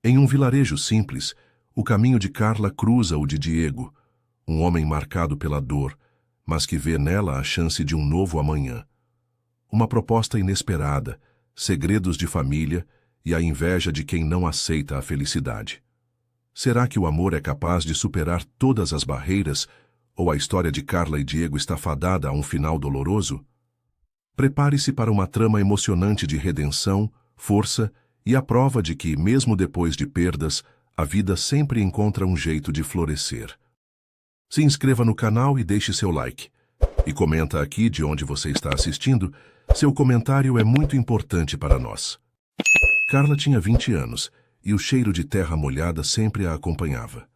Em um vilarejo simples, o caminho de Carla cruza o de Diego, um homem marcado pela dor, mas que vê nela a chance de um novo amanhã. Uma proposta inesperada, segredos de família e a inveja de quem não aceita a felicidade. Será que o amor é capaz de superar todas as barreiras, ou a história de Carla e Diego está fadada a um final doloroso? Prepare-se para uma trama emocionante de redenção, força e a prova de que, mesmo depois de perdas, a vida sempre encontra um jeito de florescer. Se inscreva no canal e deixe seu like. E comenta aqui de onde você está assistindo. Seu comentário é muito importante para nós. Carla tinha 20 anos e o cheiro de terra molhada sempre a acompanhava.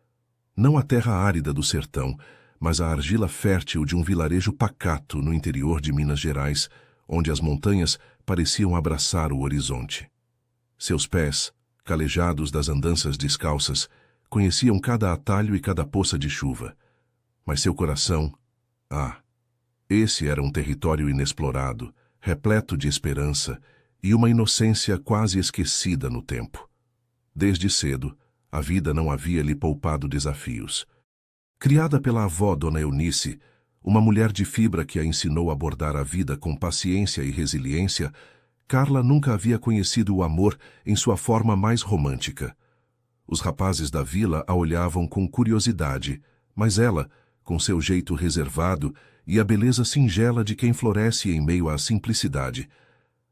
Não a terra árida do sertão, mas a argila fértil de um vilarejo pacato no interior de Minas Gerais, onde as montanhas pareciam abraçar o horizonte. Seus pés, calejados das andanças descalças, conheciam cada atalho e cada poça de chuva. Mas seu coração, esse era um território inexplorado, repleto de esperança e uma inocência quase esquecida no tempo. Desde cedo, a vida não havia lhe poupado desafios. Criada pela avó Dona Eunice, uma mulher de fibra que a ensinou a abordar a vida com paciência e resiliência, Carla nunca havia conhecido o amor em sua forma mais romântica. Os rapazes da vila a olhavam com curiosidade, mas ela, com seu jeito reservado e a beleza singela de quem floresce em meio à simplicidade,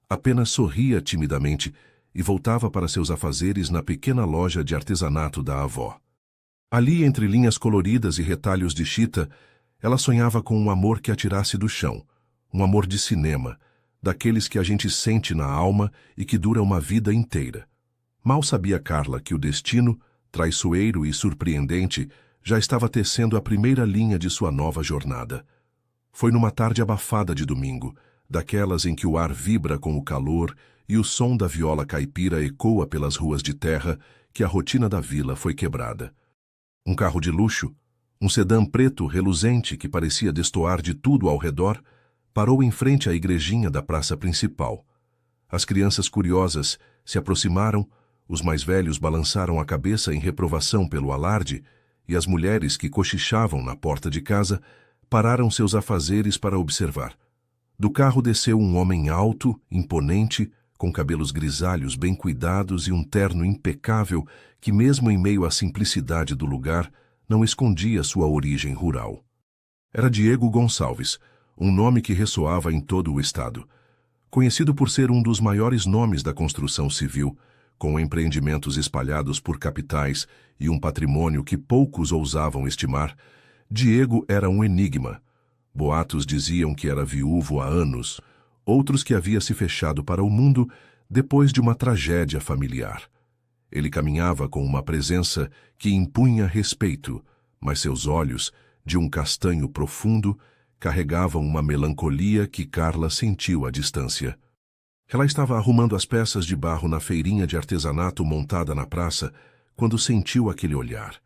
apenas sorria timidamente e voltava para seus afazeres na pequena loja de artesanato da avó. Ali, entre linhas coloridas e retalhos de chita, ela sonhava com um amor que a tirasse do chão, um amor de cinema, daqueles que a gente sente na alma e que dura uma vida inteira. Mal sabia Carla que o destino, traiçoeiro e surpreendente, já estava tecendo a primeira linha de sua nova jornada. Foi numa tarde abafada de domingo, daquelas em que o ar vibra com o calor e o som da viola caipira ecoa pelas ruas de terra, que a rotina da vila foi quebrada. Um carro de luxo, um sedã preto reluzente que parecia destoar de tudo ao redor, parou em frente à igrejinha da praça principal. As crianças curiosas se aproximaram, os mais velhos balançaram a cabeça em reprovação pelo alarde, e as mulheres que cochichavam na porta de casa pararam seus afazeres para observar. Do carro desceu um homem alto, imponente, com cabelos grisalhos bem cuidados e um terno impecável que, mesmo em meio à simplicidade do lugar, não escondia sua origem rural. Era Diego Gonçalves, um nome que ressoava em todo o estado. Conhecido por ser um dos maiores nomes da construção civil, com empreendimentos espalhados por capitais e um patrimônio que poucos ousavam estimar, Diego era um enigma. Boatos diziam que era viúvo há anos, outros que havia se fechado para o mundo depois de uma tragédia familiar. Ele caminhava com uma presença que impunha respeito, mas seus olhos, de um castanho profundo, carregavam uma melancolia que Carla sentiu à distância. Ela estava arrumando as peças de barro na feirinha de artesanato montada na praça, quando sentiu aquele olhar,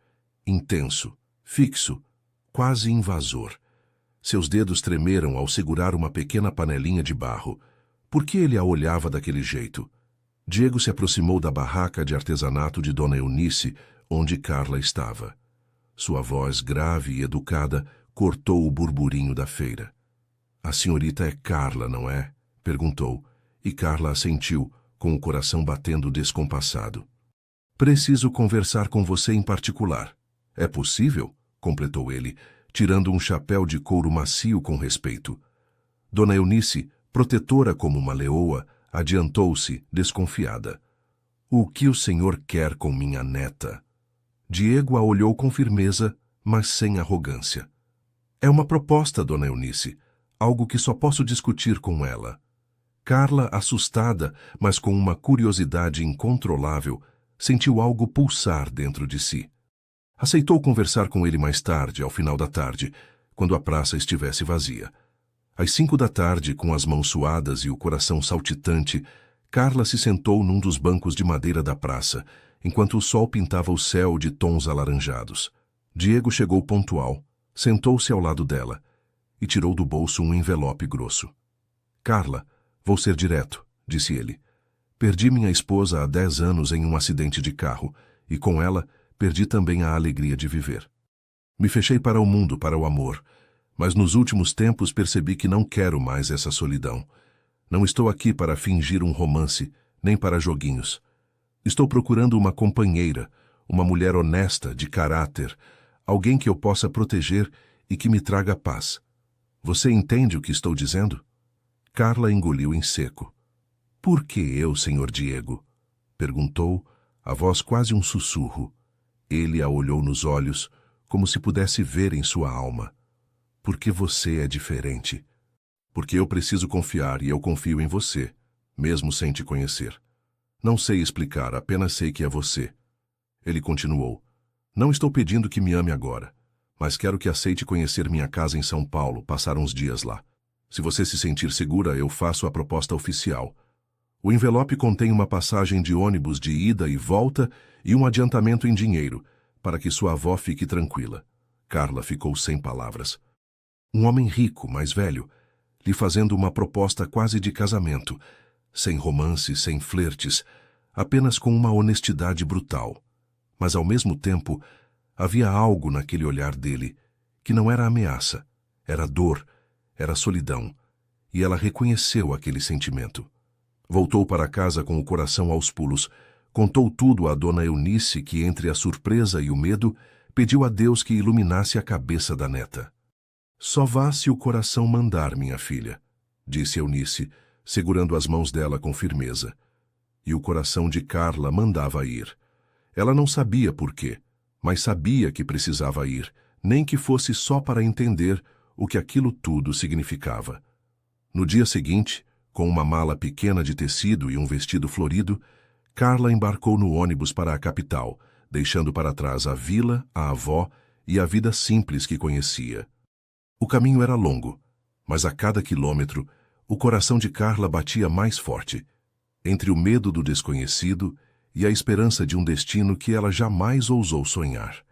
intenso, fixo, quase invasor. Seus dedos tremeram ao segurar uma pequena panelinha de barro. Por que ele a olhava daquele jeito? Diego se aproximou da barraca de artesanato de Dona Eunice, onde Carla estava. Sua voz grave e educada cortou o burburinho da feira. "A senhorita é Carla, não é?" perguntou, e Carla assentiu, com o coração batendo descompassado. "Preciso conversar com você em particular." "É possível?" completou ele, tirando um chapéu de couro macio com respeito. Dona Eunice, protetora como uma leoa, adiantou-se, desconfiada. "O que o senhor quer com minha neta?" Diego a olhou com firmeza, mas sem arrogância. "É uma proposta, Dona Eunice, algo que só posso discutir com ela." Carla, assustada, mas com uma curiosidade incontrolável, sentiu algo pulsar dentro de si. Aceitou conversar com ele mais tarde, ao final da tarde, quando a praça estivesse vazia. Às 5 da tarde, com as mãos suadas e o coração saltitante, Carla se sentou num dos bancos de madeira da praça, enquanto o sol pintava o céu de tons alaranjados. Diego chegou pontual, sentou-se ao lado dela e tirou do bolso um envelope grosso. "Carla, vou ser direto", disse ele. Perdi minha esposa há 10 anos em um acidente de carro, e com ela, perdi também a alegria de viver. Me fechei para o mundo, para o amor, mas nos últimos tempos percebi que não quero mais essa solidão. Não estou aqui para fingir um romance, nem para joguinhos. Estou procurando uma companheira, uma mulher honesta, de caráter, alguém que eu possa proteger e que me traga paz. Você entende o que estou dizendo? Carla engoliu em seco. Por que eu, Sr. Diego? Perguntou, a voz quase um sussurro. Ele a olhou nos olhos, como se pudesse ver em sua alma. Porque você é diferente. Porque eu preciso confiar e eu confio em você, mesmo sem te conhecer. Não sei explicar, apenas sei que é você. Ele continuou. Não estou pedindo que me ame agora, mas quero que aceite conhecer minha casa em São Paulo, passar uns dias lá. Se você se sentir segura, eu faço a proposta oficial. O envelope contém uma passagem de ônibus de ida e volta e um adiantamento em dinheiro, para que sua avó fique tranquila. Carla ficou sem palavras. Um homem rico, mais velho, lhe fazendo uma proposta quase de casamento, sem romance, sem flertes, apenas com uma honestidade brutal. Mas, ao mesmo tempo, havia algo naquele olhar dele que não era ameaça, era dor, era solidão, e ela reconheceu aquele sentimento. Voltou para casa com o coração aos pulos, contou tudo a dona Eunice, que, entre a surpresa e o medo, pediu a Deus que iluminasse a cabeça da neta. Só vá se o coração mandar, minha filha, disse Eunice, segurando as mãos dela com firmeza. E o coração de Carla mandava ir. Ela não sabia por quê, mas sabia que precisava ir, nem que fosse só para entender o que aquilo tudo significava. No dia seguinte, com uma mala pequena de tecido e um vestido florido, Carla embarcou no ônibus para a capital, deixando para trás a vila, a avó e a vida simples que conhecia. O caminho era longo, mas a cada quilômetro, o coração de Carla batia mais forte, entre o medo do desconhecido e a esperança de um destino que ela jamais ousou sonhar.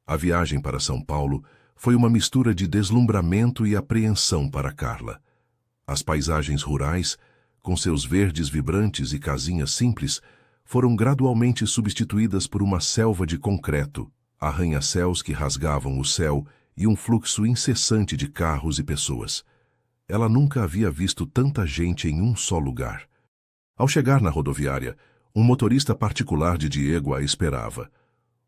A viagem para São Paulo foi uma mistura de deslumbramento e apreensão para Carla. As paisagens rurais, com seus verdes vibrantes e casinhas simples, foram gradualmente substituídas por uma selva de concreto, arranha-céus que rasgavam o céu e um fluxo incessante de carros e pessoas. Ela nunca havia visto tanta gente em um só lugar. Ao chegar na rodoviária, um motorista particular de Diego a esperava.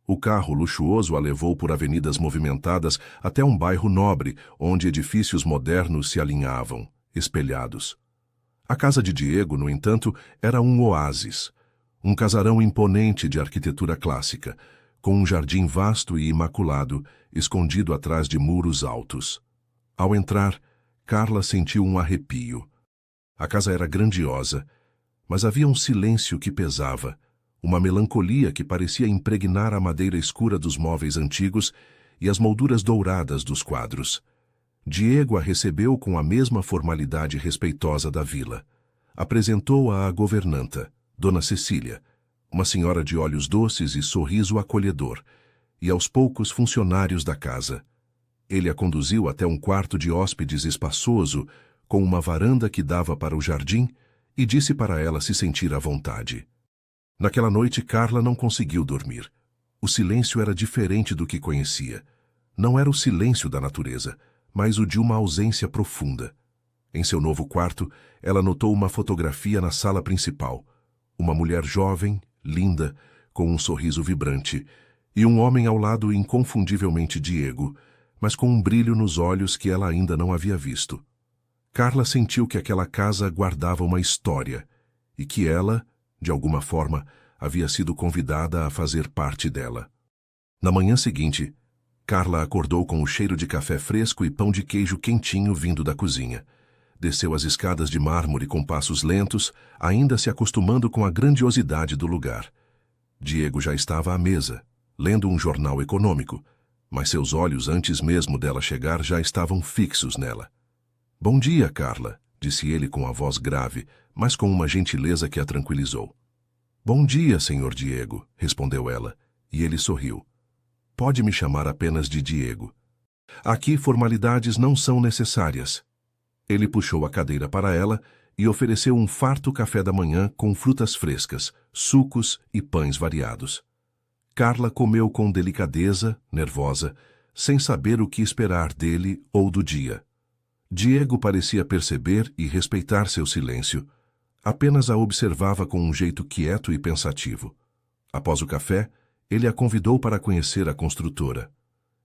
O carro luxuoso a levou por avenidas movimentadas até um bairro nobre, onde edifícios modernos se alinhavam, espelhados. A casa de Diego, no entanto, era um oásis. Um casarão imponente de arquitetura clássica, com um jardim vasto e imaculado, escondido atrás de muros altos. Ao entrar, Carla sentiu um arrepio. A casa era grandiosa, mas havia um silêncio que pesava, uma melancolia que parecia impregnar a madeira escura dos móveis antigos e as molduras douradas dos quadros. Diego a recebeu com a mesma formalidade respeitosa da vila. Apresentou-a à governanta, Dona Cecília, uma senhora de olhos doces e sorriso acolhedor, e aos poucos funcionários da casa. Ele a conduziu até um quarto de hóspedes espaçoso, com uma varanda que dava para o jardim, e disse para ela se sentir à vontade. Naquela noite, Carla não conseguiu dormir. O silêncio era diferente do que conhecia. Não era o silêncio da natureza, mas o de uma ausência profunda. Em seu novo quarto, ela notou uma fotografia na sala principal. Uma mulher jovem, linda, com um sorriso vibrante, e um homem ao lado inconfundivelmente Diego, mas com um brilho nos olhos que ela ainda não havia visto. Carla sentiu que aquela casa guardava uma história, e que ela, de alguma forma, havia sido convidada a fazer parte dela. Na manhã seguinte, Carla acordou com o cheiro de café fresco e pão de queijo quentinho vindo da cozinha. Desceu as escadas de mármore com passos lentos, ainda se acostumando com a grandiosidade do lugar. Diego já estava à mesa, lendo um jornal econômico, mas seus olhos, antes mesmo dela chegar, já estavam fixos nela. "Bom dia, Carla", disse ele com a voz grave, mas com uma gentileza que a tranquilizou. "Bom dia, Sr. Diego", respondeu ela, e ele sorriu. "Pode me chamar apenas de Diego. Aqui formalidades não são necessárias." Ele puxou a cadeira para ela e ofereceu um farto café da manhã com frutas frescas, sucos e pães variados. Carla comeu com delicadeza, nervosa, sem saber o que esperar dele ou do dia. Diego parecia perceber e respeitar seu silêncio. Apenas a observava com um jeito quieto e pensativo. Após o café, ele a convidou para conhecer a construtora.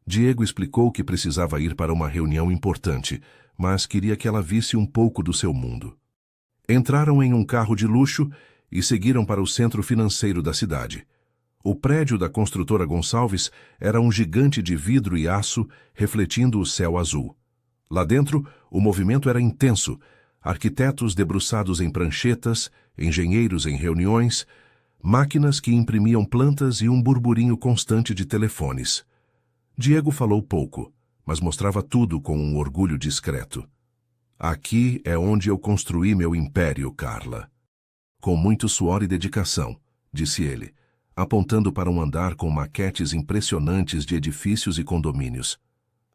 Diego explicou que precisava ir para uma reunião importante, mas queria que ela visse um pouco do seu mundo. Entraram em um carro de luxo e seguiram para o centro financeiro da cidade. O prédio da construtora Gonçalves era um gigante de vidro e aço refletindo o céu azul. Lá dentro, o movimento era intenso. Arquitetos debruçados em pranchetas, engenheiros em reuniões, máquinas que imprimiam plantas e um burburinho constante de telefones. Diego falou pouco, mas mostrava tudo com um orgulho discreto. Aqui é onde eu construí meu império, Carla. Com muito suor e dedicação, disse ele, apontando para um andar com maquetes impressionantes de edifícios e condomínios.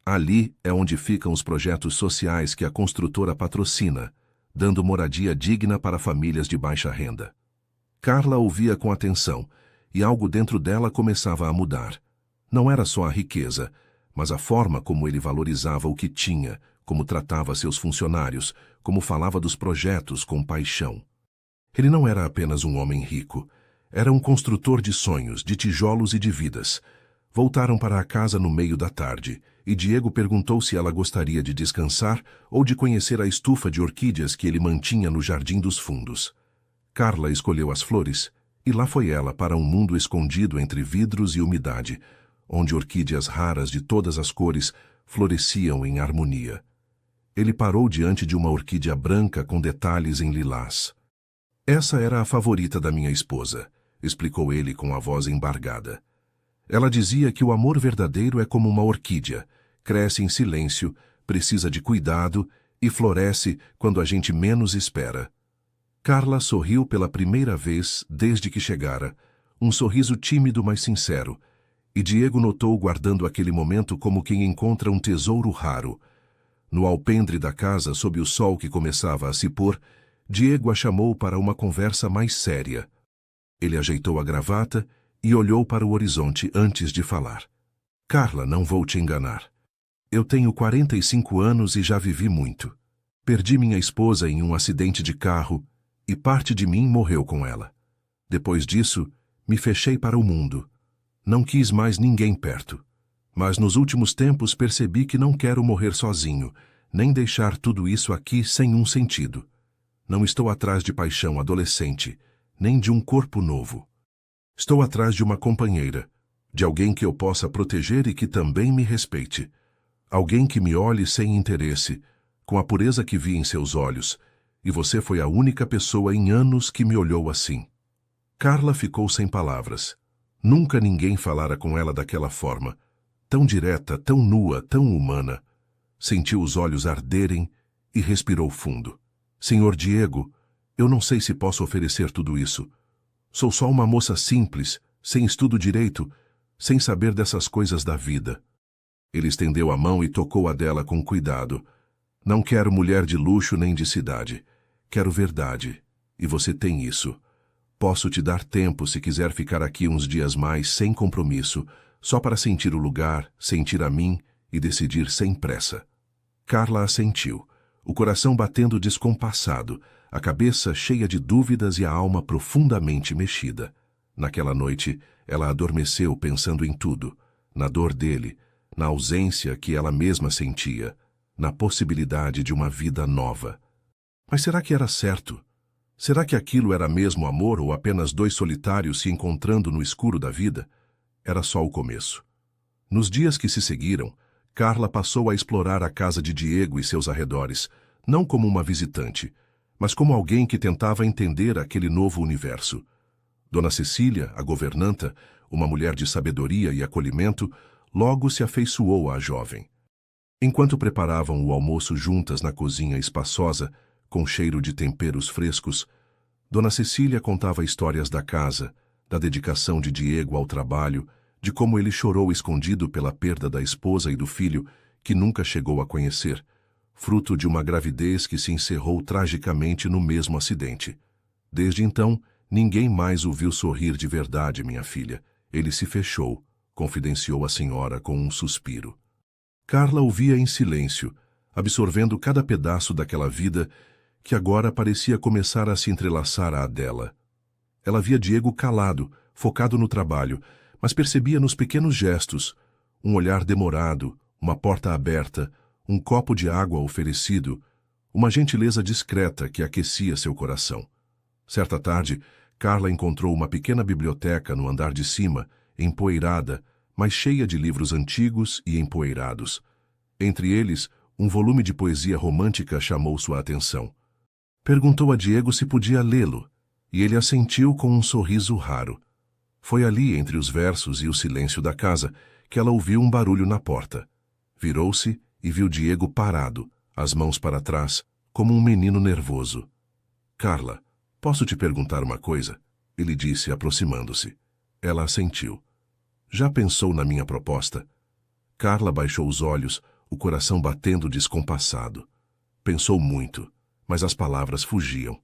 Ali é onde ficam os projetos sociais que a construtora patrocina, dando moradia digna para famílias de baixa renda. Carla ouvia com atenção, e algo dentro dela começava a mudar. Não era só a riqueza, mas a forma como ele valorizava o que tinha, como tratava seus funcionários, como falava dos projetos com paixão. Ele não era apenas um homem rico, era um construtor de sonhos, de tijolos e de vidas. Voltaram para a casa no meio da tarde, e Diego perguntou se ela gostaria de descansar ou de conhecer a estufa de orquídeas que ele mantinha no jardim dos fundos. Carla escolheu as flores, e lá foi ela para um mundo escondido entre vidros e umidade, onde orquídeas raras de todas as cores floresciam em harmonia. Ele parou diante de uma orquídea branca com detalhes em lilás. Essa era a favorita da minha esposa, explicou ele com a voz embargada. Ela dizia que o amor verdadeiro é como uma orquídea, cresce em silêncio, precisa de cuidado e floresce quando a gente menos espera. Carla sorriu pela primeira vez desde que chegara, um sorriso tímido mas sincero, e Diego notou guardando aquele momento como quem encontra um tesouro raro. No alpendre da casa, sob o sol que começava a se pôr, Diego a chamou para uma conversa mais séria. Ele ajeitou a gravata e olhou para o horizonte antes de falar. Carla, não vou te enganar. Eu tenho 45 anos e já vivi muito. Perdi minha esposa em um acidente de carro e parte de mim morreu com ela. Depois disso, me fechei para o mundo. Não quis mais ninguém perto. Mas nos últimos tempos percebi que não quero morrer sozinho, nem deixar tudo isso aqui sem um sentido. Não estou atrás de paixão adolescente, nem de um corpo novo. Estou atrás de uma companheira, de alguém que eu possa proteger e que também me respeite. Alguém que me olhe sem interesse, com a pureza que vi em seus olhos, e você foi a única pessoa em anos que me olhou assim. Carla ficou sem palavras. Nunca ninguém falara com ela daquela forma, tão direta, tão nua, tão humana. Sentiu os olhos arderem e respirou fundo. Senhor Diego, eu não sei se posso oferecer tudo isso. Sou só uma moça simples, sem estudo direito, sem saber dessas coisas da vida. Ele estendeu a mão e tocou a dela com cuidado. Não quero mulher de luxo nem de cidade. Quero verdade, e você tem isso. Posso te dar tempo se quiser ficar aqui uns dias mais sem compromisso, só para sentir o lugar, sentir a mim e decidir sem pressa. Carla assentiu, o coração batendo descompassado, a cabeça cheia de dúvidas e a alma profundamente mexida. Naquela noite, ela adormeceu pensando em tudo, na dor dele, na ausência que ela mesma sentia, na possibilidade de uma vida nova. Mas será que era certo? Será que aquilo era mesmo amor ou apenas dois solitários se encontrando no escuro da vida? Era só o começo. Nos dias que se seguiram, Carla passou a explorar a casa de Diego e seus arredores, não como uma visitante, mas como alguém que tentava entender aquele novo universo. Dona Cecília, a governanta, uma mulher de sabedoria e acolhimento, logo se afeiçoou à jovem. Enquanto preparavam o almoço juntas na cozinha espaçosa, com cheiro de temperos frescos, Dona Cecília contava histórias da casa, da dedicação de Diego ao trabalho, de como ele chorou escondido pela perda da esposa e do filho, que nunca chegou a conhecer, fruto de uma gravidez que se encerrou tragicamente no mesmo acidente. Desde então, ninguém mais o viu sorrir de verdade, minha filha. Ele se fechou, confidenciou a senhora com um suspiro. Carla ouvia em silêncio, absorvendo cada pedaço daquela vida que agora parecia começar a se entrelaçar à dela. Ela via Diego calado, focado no trabalho, mas percebia nos pequenos gestos, um olhar demorado, uma porta aberta, um copo de água oferecido, uma gentileza discreta que aquecia seu coração. Certa tarde, Carla encontrou uma pequena biblioteca no andar de cima, empoeirada, mas cheia de livros antigos e empoeirados. Entre eles, um volume de poesia romântica chamou sua atenção. Perguntou a Diego se podia lê-lo, e ele assentiu com um sorriso raro. Foi ali, entre os versos e o silêncio da casa, que ela ouviu um barulho na porta. Virou-se e viu Diego parado, as mãos para trás, como um menino nervoso. Carla, posso te perguntar uma coisa? Ele disse, aproximando-se. Ela assentiu. Já pensou na minha proposta? Carla baixou os olhos, o coração batendo descompassado. Pensou muito, mas as palavras fugiam.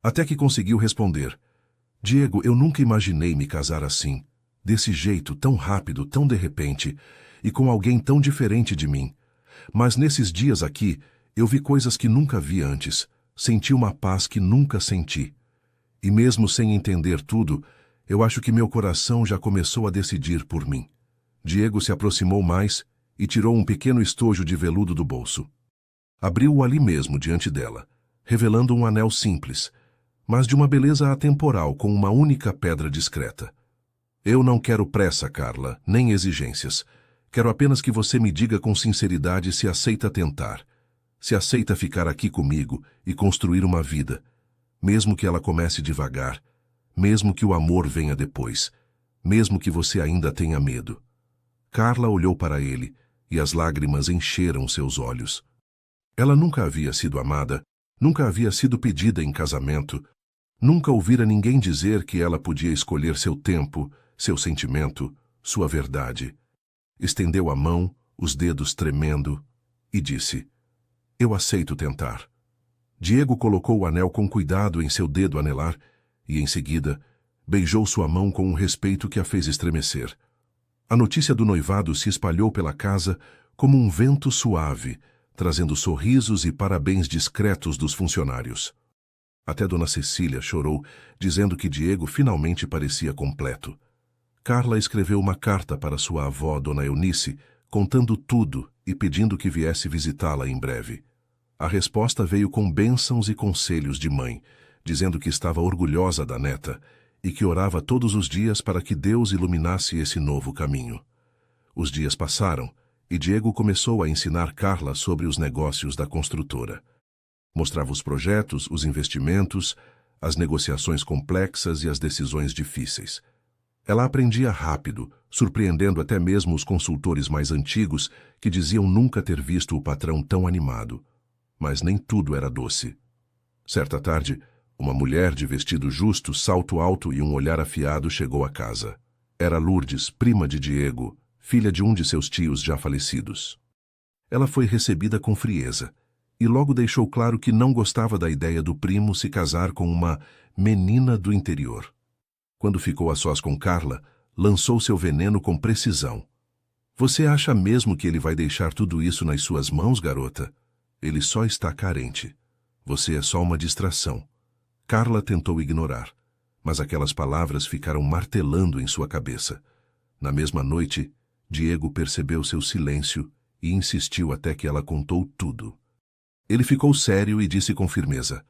Até que conseguiu responder. Diego, eu nunca imaginei me casar assim, desse jeito, tão rápido, tão de repente, e com alguém tão diferente de mim. Mas nesses dias aqui, eu vi coisas que nunca vi antes, senti uma paz que nunca senti. E mesmo sem entender tudo, eu acho que meu coração já começou a decidir por mim. Diego se aproximou mais e tirou um pequeno estojo de veludo do bolso. Abriu-o ali mesmo diante dela, revelando um anel simples, mas de uma beleza atemporal com uma única pedra discreta. Eu não quero pressa, Carla, nem exigências. Quero apenas que você me diga com sinceridade se aceita tentar, se aceita ficar aqui comigo e construir uma vida, mesmo que ela comece devagar, mesmo que o amor venha depois, mesmo que você ainda tenha medo. Carla olhou para ele e as lágrimas encheram seus olhos. Ela nunca havia sido amada, nunca havia sido pedida em casamento, nunca ouvira ninguém dizer que ela podia escolher seu tempo, seu sentimento, sua verdade. Estendeu a mão, os dedos tremendo, e disse, eu aceito tentar. Diego colocou o anel com cuidado em seu dedo anelar e, em seguida, beijou sua mão com um respeito que a fez estremecer. A notícia do noivado se espalhou pela casa como um vento suave, trazendo sorrisos e parabéns discretos dos funcionários. Até Dona Cecília chorou, dizendo que Diego finalmente parecia completo. Carla escreveu uma carta para sua avó, Dona Eunice, contando tudo e pedindo que viesse visitá-la em breve. A resposta veio com bênçãos e conselhos de mãe, dizendo que estava orgulhosa da neta e que orava todos os dias para que Deus iluminasse esse novo caminho. Os dias passaram e Diego começou a ensinar Carla sobre os negócios da construtora. Mostrava os projetos, os investimentos, as negociações complexas e as decisões difíceis. Ela aprendia rápido, surpreendendo até mesmo os consultores mais antigos que diziam nunca ter visto o patrão tão animado. Mas nem tudo era doce. Certa tarde, uma mulher de vestido justo, salto alto e um olhar afiado chegou à casa. Era Lourdes, prima de Diego, filha de um de seus tios já falecidos. Ela foi recebida com frieza e logo deixou claro que não gostava da ideia do primo se casar com uma menina do interior. Quando ficou a sós com Carla, lançou seu veneno com precisão. Você acha mesmo que ele vai deixar tudo isso nas suas mãos, garota? Ele só está carente. Você é só uma distração. Carla tentou ignorar, mas aquelas palavras ficaram martelando em sua cabeça. Na mesma noite, Diego percebeu seu silêncio e insistiu até que ela contou tudo. Ele ficou sério e disse com firmeza,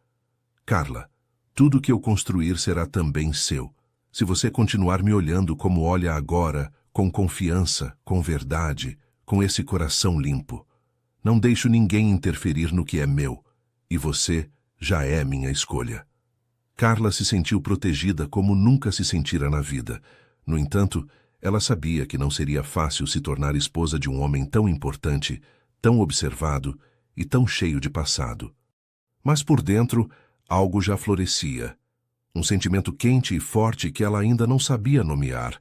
Carla, tudo que eu construir será também seu, se você continuar me olhando como olha agora, com confiança, com verdade, com esse coração limpo. Não deixo ninguém interferir no que é meu, e você já é minha escolha. Carla se sentiu protegida como nunca se sentira na vida. No entanto, ela sabia que não seria fácil se tornar esposa de um homem tão importante, tão observado e tão cheio de passado. Mas por dentro, algo já florescia. Um sentimento quente e forte que ela ainda não sabia nomear,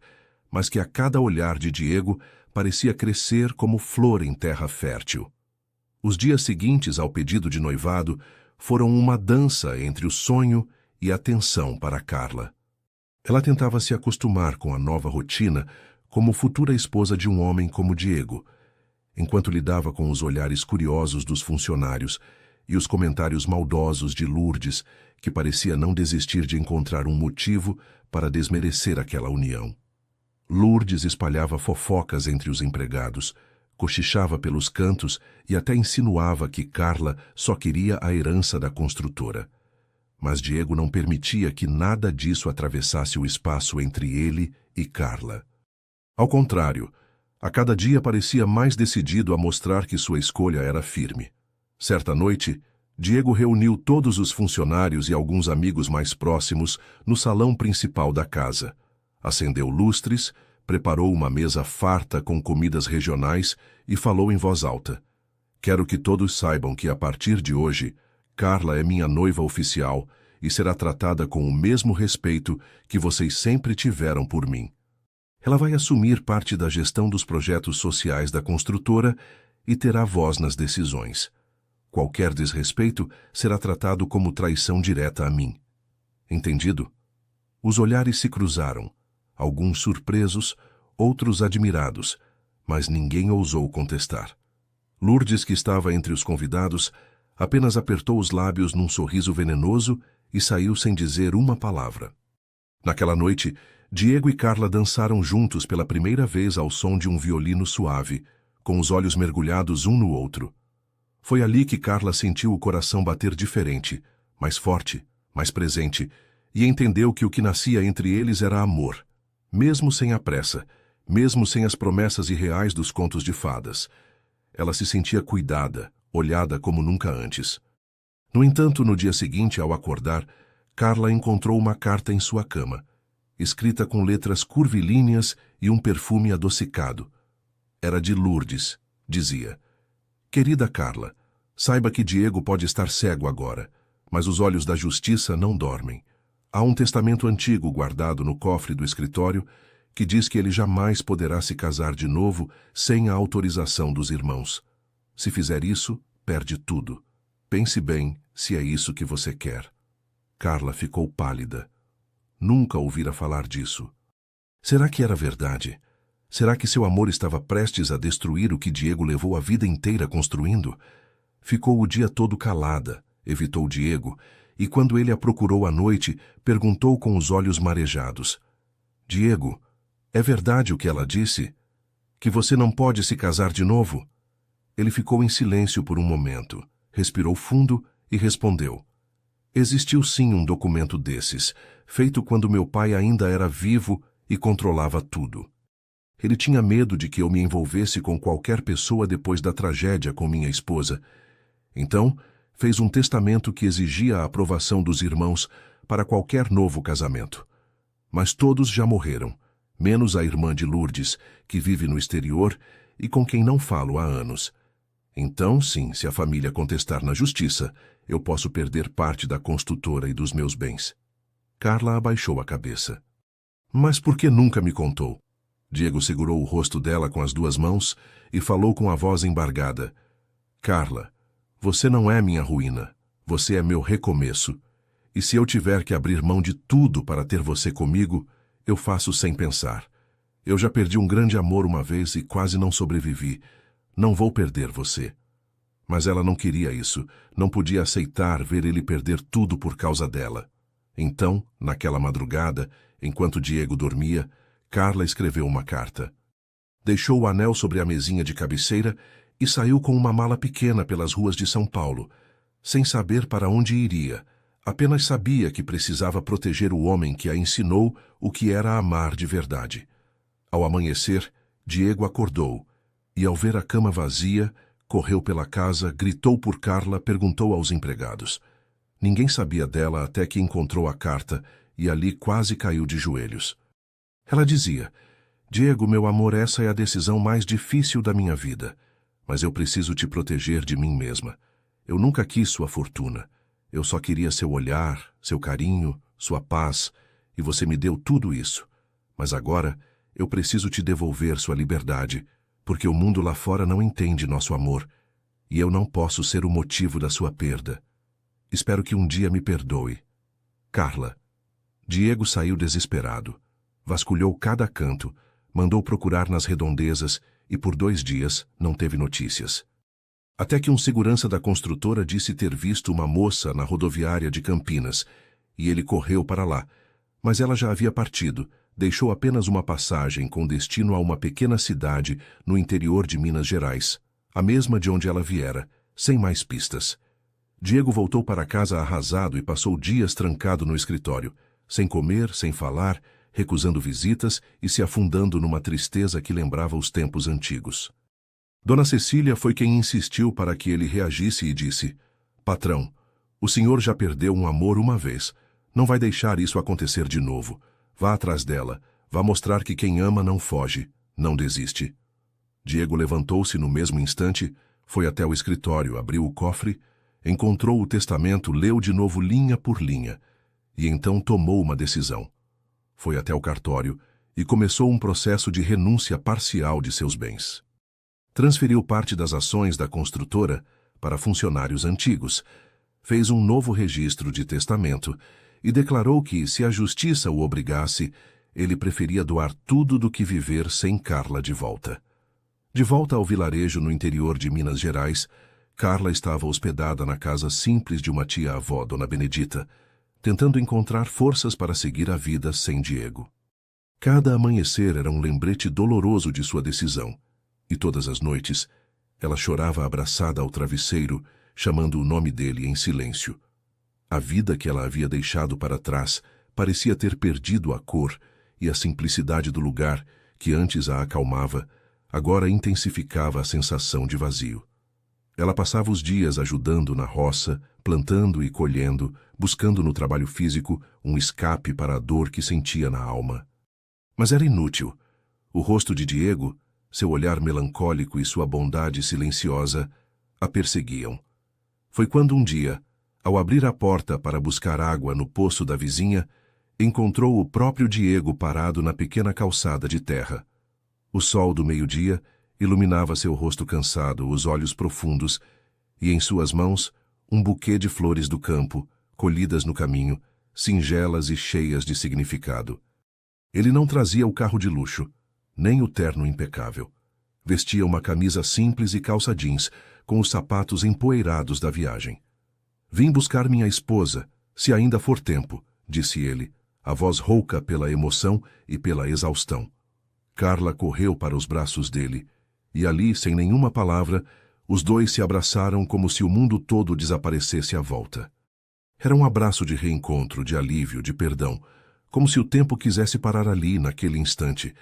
mas que a cada olhar de Diego parecia crescer como flor em terra fértil. Os dias seguintes ao pedido de noivado foram uma dança entre o sonho e a tensão para Carla. Ela tentava se acostumar com a nova rotina como futura esposa de um homem como Diego, enquanto lidava com os olhares curiosos dos funcionários e os comentários maldosos de Lourdes, que parecia não desistir de encontrar um motivo para desmerecer aquela união. Lourdes espalhava fofocas entre os empregados, cochichava pelos cantos e até insinuava que Carla só queria a herança da construtora. Mas Diego não permitia que nada disso atravessasse o espaço entre ele e Carla. Ao contrário, a cada dia parecia mais decidido a mostrar que sua escolha era firme. Certa noite, Diego reuniu todos os funcionários e alguns amigos mais próximos no salão principal da casa. Acendeu lustres, preparou uma mesa farta com comidas regionais e falou em voz alta: "Quero que todos saibam que, a partir de hoje, Carla é minha noiva oficial e será tratada com o mesmo respeito que vocês sempre tiveram por mim. Ela vai assumir parte da gestão dos projetos sociais da construtora e terá voz nas decisões. Qualquer desrespeito será tratado como traição direta a mim. Entendido?" Os olhares se cruzaram, alguns surpresos, outros admirados, mas ninguém ousou contestar. Lourdes, que estava entre os convidados, apenas apertou os lábios num sorriso venenoso e saiu sem dizer uma palavra. Naquela noite, Diego e Carla dançaram juntos pela primeira vez ao som de um violino suave, com os olhos mergulhados um no outro. Foi ali que Carla sentiu o coração bater diferente, mais forte, mais presente, e entendeu que o que nascia entre eles era amor, mesmo sem a pressa, mesmo sem as promessas irreais dos contos de fadas. Ela se sentia cuidada, olhada como nunca antes. No entanto, no dia seguinte, ao acordar, Carla encontrou uma carta em sua cama, escrita com letras curvilíneas e um perfume adocicado. Era de Lourdes. Dizia: "Querida Carla, saiba que Diego pode estar cego agora, mas os olhos da justiça não dormem. Há um testamento antigo guardado no cofre do escritório que diz que ele jamais poderá se casar de novo sem a autorização dos irmãos. Se fizer isso, perde tudo. Pense bem se é isso que você quer." Carla ficou pálida. Nunca ouvira falar disso. Será que era verdade? Será que seu amor estava prestes a destruir o que Diego levou a vida inteira construindo? Ficou o dia todo calada, evitou Diego, e quando ele a procurou à noite, perguntou com os olhos marejados: "Diego, é verdade o que ela disse? Que você não pode se casar de novo?" Ele ficou em silêncio por um momento, respirou fundo e respondeu: "Existiu sim um documento desses, feito quando meu pai ainda era vivo e controlava tudo. Ele tinha medo de que eu me envolvesse com qualquer pessoa depois da tragédia com minha esposa. Então, fez um testamento que exigia a aprovação dos irmãos para qualquer novo casamento. Mas todos já morreram, menos a irmã de Lourdes, que vive no exterior e com quem não falo há anos. Então, sim, se a família contestar na justiça, eu posso perder parte da construtora e dos meus bens." Carla abaixou a cabeça. "Mas por que nunca me contou?" Diego segurou o rosto dela com as duas mãos e falou com a voz embargada: "Carla, você não é minha ruína. Você é meu recomeço. E se eu tiver que abrir mão de tudo para ter você comigo, eu faço sem pensar. Eu já perdi um grande amor uma vez e quase não sobrevivi. Não vou perder você." Mas ela não queria isso, não podia aceitar ver ele perder tudo por causa dela. Então, naquela madrugada, enquanto Diego dormia, Carla escreveu uma carta. Deixou o anel sobre a mesinha de cabeceira e saiu com uma mala pequena pelas ruas de São Paulo, sem saber para onde iria. Apenas sabia que precisava proteger o homem que a ensinou o que era amar de verdade. Ao amanhecer, Diego acordou e, ao ver a cama vazia, correu pela casa, gritou por Carla, perguntou aos empregados. Ninguém sabia dela até que encontrou a carta e ali quase caiu de joelhos. Ela dizia: "Diego, meu amor, essa é a decisão mais difícil da minha vida, mas eu preciso te proteger de mim mesma. Eu nunca quis sua fortuna. Eu só queria seu olhar, seu carinho, sua paz, e você me deu tudo isso. Mas agora eu preciso te devolver sua liberdade, porque o mundo lá fora não entende nosso amor. e eu não posso ser o motivo da sua perda. Espero que um dia me perdoe. Carla. Diego saiu desesperado. Vasculhou cada canto, mandou procurar nas redondezas e por 2 dias não teve notícias. Até que um segurança da construtora disse ter visto uma moça na rodoviária de Campinas, e ele correu para lá, mas ela já havia partido, deixou apenas uma passagem com destino a uma pequena cidade no interior de Minas Gerais, a mesma de onde ela viera, sem mais pistas. Diego voltou para casa arrasado e passou dias trancado no escritório, sem comer, sem falar, recusando visitas e se afundando numa tristeza que lembrava os tempos antigos. Dona Cecília foi quem insistiu para que ele reagisse e disse: "Patrão, o senhor já perdeu um amor uma vez. Não vai deixar isso acontecer de novo. Vá atrás dela. Vá mostrar que quem ama não foge, não desiste." Diego levantou-se no mesmo instante, foi até o escritório, abriu o cofre, encontrou o testamento, leu de novo linha por linha, e então tomou uma decisão. Foi até o cartório e começou um processo de renúncia parcial de seus bens. Transferiu parte das ações da construtora para funcionários antigos, fez um novo registro de testamento e declarou que, se a justiça o obrigasse, ele preferia doar tudo do que viver sem Carla de volta. De volta ao vilarejo no interior de Minas Gerais, Carla estava hospedada na casa simples de uma tia-avó, Dona Benedita, tentando encontrar forças para seguir a vida sem Diego. Cada amanhecer era um lembrete doloroso de sua decisão, e todas as noites ela chorava abraçada ao travesseiro, chamando o nome dele em silêncio. A vida que ela havia deixado para trás parecia ter perdido a cor e a simplicidade do lugar, que antes a acalmava, agora intensificava a sensação de vazio. Ela passava os dias ajudando na roça, plantando e colhendo, buscando no trabalho físico um escape para a dor que sentia na alma. Mas era inútil. O rosto de Diego, seu olhar melancólico e sua bondade silenciosa, a perseguiam. Foi quando um dia, ao abrir a porta para buscar água no poço da vizinha, encontrou o próprio Diego parado na pequena calçada de terra. O sol do meio-dia iluminava seu rosto cansado, os olhos profundos, e em suas mãos um buquê de flores do campo, colhidas no caminho, singelas e cheias de significado. Ele não trazia o carro de luxo, nem o terno impecável. Vestia uma camisa simples e calça jeans, com os sapatos empoeirados da viagem. "Vim buscar minha esposa, se ainda for tempo", disse ele, a voz rouca pela emoção e pela exaustão. Carla correu para os braços dele, e ali, sem nenhuma palavra, os dois se abraçaram como se o mundo todo desaparecesse à volta. Era um abraço de reencontro, de alívio, de perdão, como se o tempo quisesse parar ali, naquele instante,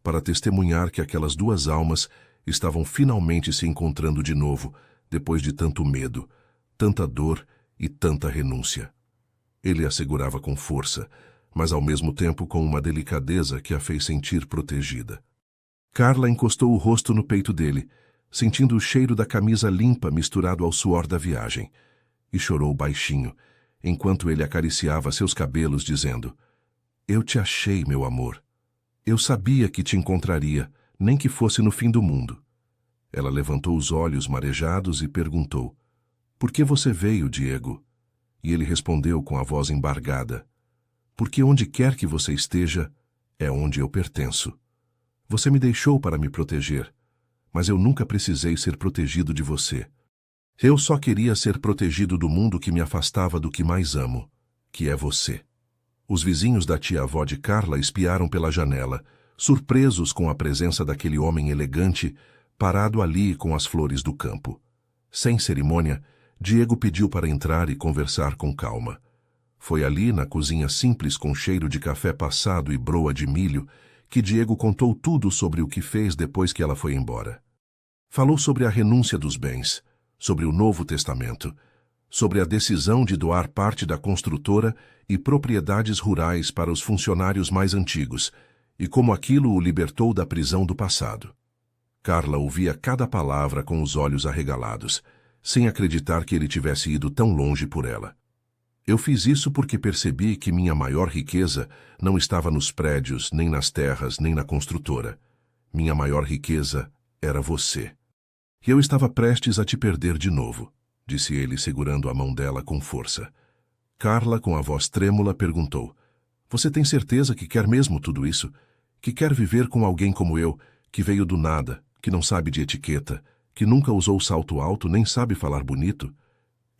para testemunhar que aquelas duas almas estavam finalmente se encontrando de novo, depois de tanto medo, tanta dor e tanta renúncia. Ele a segurava com força, mas ao mesmo tempo com uma delicadeza que a fez sentir protegida. Carla encostou o rosto no peito dele, sentindo o cheiro da camisa limpa misturado ao suor da viagem, e chorou baixinho, enquanto ele acariciava seus cabelos, dizendo: "Eu te achei, meu amor. Eu sabia que te encontraria, nem que fosse no fim do mundo." Ela levantou os olhos marejados e perguntou: "Por que você veio, Diego?" E ele respondeu com a voz embargada: "Porque onde quer que você esteja, é onde eu pertenço. Você me deixou para me proteger, mas eu nunca precisei ser protegido de você. Eu só queria ser protegido do mundo que me afastava do que mais amo, que é você." Os vizinhos da tia-avó de Carla espiaram pela janela, surpresos com a presença daquele homem elegante, parado ali com as flores do campo. Sem cerimônia, Diego pediu para entrar e conversar com calma. Foi ali, na cozinha simples com cheiro de café passado e broa de milho, que Diego contou tudo sobre o que fez depois que ela foi embora. Falou sobre a renúncia dos bens, sobre o Novo Testamento, sobre a decisão de doar parte da construtora e propriedades rurais para os funcionários mais antigos, e como aquilo o libertou da prisão do passado. Carla ouvia cada palavra com os olhos arregalados, sem acreditar que ele tivesse ido tão longe por ela. "Eu fiz isso porque percebi que minha maior riqueza não estava nos prédios, nem nas terras, nem na construtora. Minha maior riqueza era você." E eu estava prestes a te perder de novo, disse ele, segurando a mão dela com força. Carla, com a voz trêmula, perguntou: Você tem certeza que quer mesmo tudo isso? Que quer viver com alguém como eu, que veio do nada, que não sabe de etiqueta, que nunca usou salto alto nem sabe falar bonito?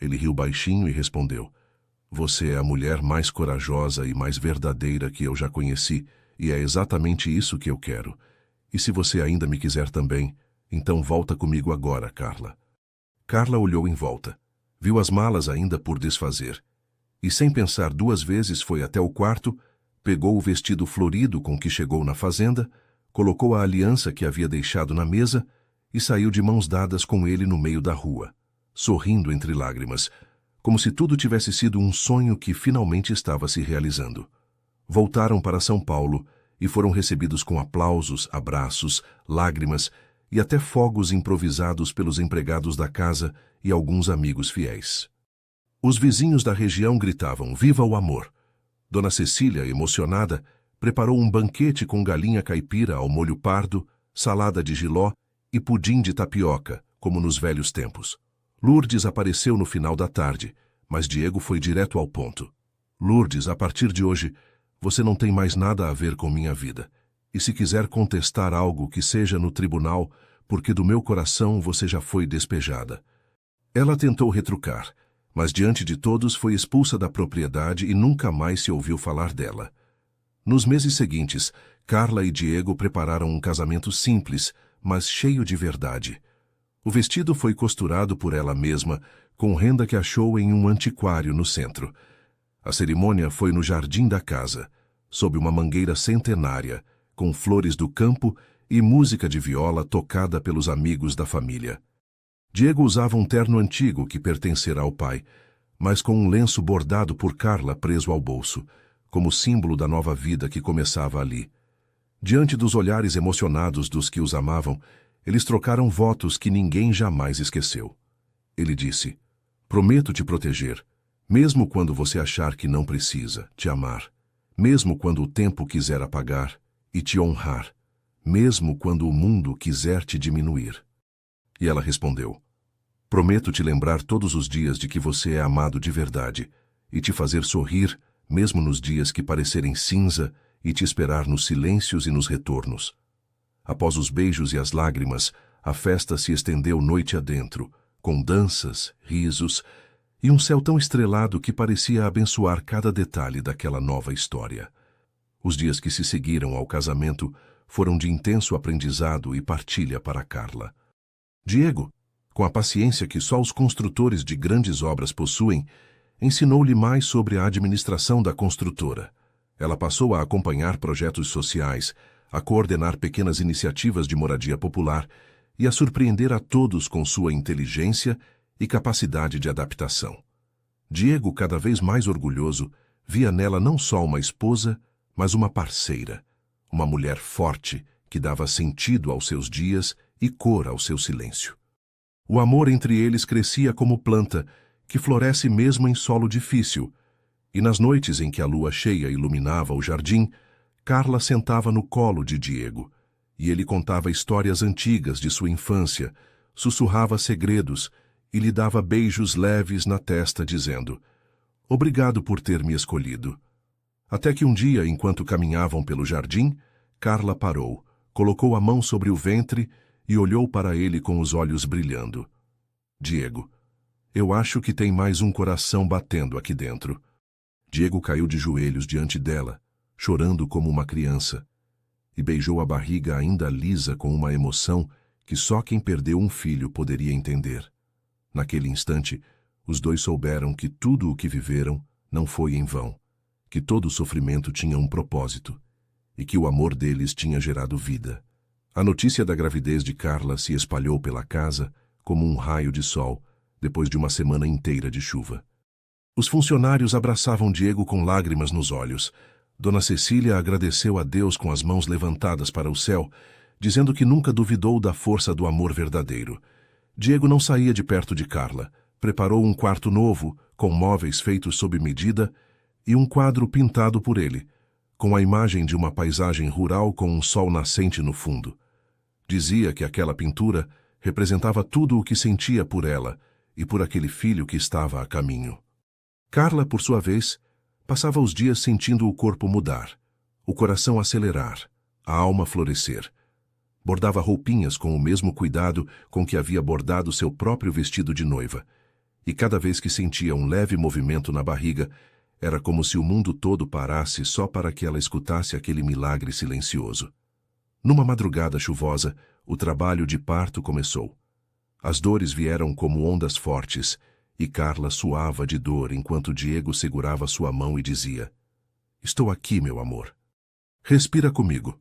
Ele riu baixinho e respondeu: Você é a mulher mais corajosa e mais verdadeira que eu já conheci, e é exatamente isso que eu quero. E se você ainda me quiser também, então volta comigo agora, Carla. Carla olhou em volta. Viu as malas ainda por desfazer. E sem pensar duas vezes foi até o quarto, pegou o vestido florido com que chegou na fazenda, colocou a aliança que havia deixado na mesa e saiu de mãos dadas com ele no meio da rua, sorrindo entre lágrimas, como se tudo tivesse sido um sonho que finalmente estava se realizando. Voltaram para São Paulo e foram recebidos com aplausos, abraços, lágrimas e até fogos improvisados pelos empregados da casa e alguns amigos fiéis. Os vizinhos da região gritavam: Viva o amor! Dona Cecília, emocionada, preparou um banquete com galinha caipira ao molho pardo, salada de jiló e pudim de tapioca, como nos velhos tempos. Lourdes apareceu no final da tarde, mas Diego foi direto ao ponto. Lourdes, a partir de hoje, você não tem mais nada a ver com minha vida. E se quiser contestar algo que seja no tribunal, porque do meu coração você já foi despejada. Ela tentou retrucar, mas diante de todos foi expulsa da propriedade e nunca mais se ouviu falar dela. Nos meses seguintes, Carla e Diego prepararam um casamento simples, mas cheio de verdade. O vestido foi costurado por ela mesma, com renda que achou em um antiquário no centro. A cerimônia foi no jardim da casa, sob uma mangueira centenária, com flores do campo e música de viola tocada pelos amigos da família. Diego usava um terno antigo que pertencera ao pai, mas com um lenço bordado por Carla preso ao bolso, como símbolo da nova vida que começava ali. Diante dos olhares emocionados dos que os amavam, eles trocaram votos que ninguém jamais esqueceu. Ele disse: Prometo te proteger, mesmo quando você achar que não precisa, te amar, mesmo quando o tempo quiser apagar, e te honrar, mesmo quando o mundo quiser te diminuir. E ela respondeu: Prometo te lembrar todos os dias de que você é amado de verdade, e te fazer sorrir, mesmo nos dias que parecerem cinza, e te esperar nos silêncios e nos retornos. Após os beijos e as lágrimas, a festa se estendeu noite adentro, com danças, risos e um céu tão estrelado que parecia abençoar cada detalhe daquela nova história. Os dias que se seguiram ao casamento foram de intenso aprendizado e partilha para Carla. Diego, com a paciência que só os construtores de grandes obras possuem, ensinou-lhe mais sobre a administração da construtora. Ela passou a acompanhar projetos sociais, a coordenar pequenas iniciativas de moradia popular e a surpreender a todos com sua inteligência e capacidade de adaptação. Diego, cada vez mais orgulhoso, via nela não só uma esposa, mas uma parceira, uma mulher forte que dava sentido aos seus dias e cor ao seu silêncio. O amor entre eles crescia como planta, que floresce mesmo em solo difícil, e nas noites em que a lua cheia iluminava o jardim, Carla sentava no colo de Diego, e ele contava histórias antigas de sua infância, sussurrava segredos e lhe dava beijos leves na testa, dizendo: Obrigado por ter me escolhido. Até que um dia, enquanto caminhavam pelo jardim, Carla parou, colocou a mão sobre o ventre e olhou para ele com os olhos brilhando. Diego, eu acho que tem mais um coração batendo aqui dentro. Diego caiu de joelhos diante dela, chorando como uma criança, e beijou a barriga ainda lisa com uma emoção que só quem perdeu um filho poderia entender. Naquele instante, os dois souberam que tudo o que viveram não foi em vão, que todo o sofrimento tinha um propósito, e que o amor deles tinha gerado vida. A notícia da gravidez de Carla se espalhou pela casa como um raio de sol, depois de uma semana inteira de chuva. Os funcionários abraçavam Diego com lágrimas nos olhos. Dona Cecília agradeceu a Deus com as mãos levantadas para o céu, dizendo que nunca duvidou da força do amor verdadeiro. Diego não saía de perto de Carla. Preparou um quarto novo, com móveis feitos sob medida, e um quadro pintado por ele, com a imagem de uma paisagem rural com um sol nascente no fundo. Dizia que aquela pintura Representava tudo o que sentia por ela e por aquele filho que estava a caminho. Carla, por sua vez, passava os dias sentindo o corpo mudar, o coração acelerar, a alma florescer. Bordava roupinhas com o mesmo cuidado com que havia bordado seu próprio vestido de noiva, e cada vez que sentia um leve movimento na barriga, era como se o mundo todo parasse só para que ela escutasse aquele milagre silencioso. Numa madrugada chuvosa, o trabalho de parto começou. As dores vieram como ondas fortes, e Carla suava de dor enquanto Diego segurava sua mão e dizia: "Estou aqui, meu amor. Respira comigo."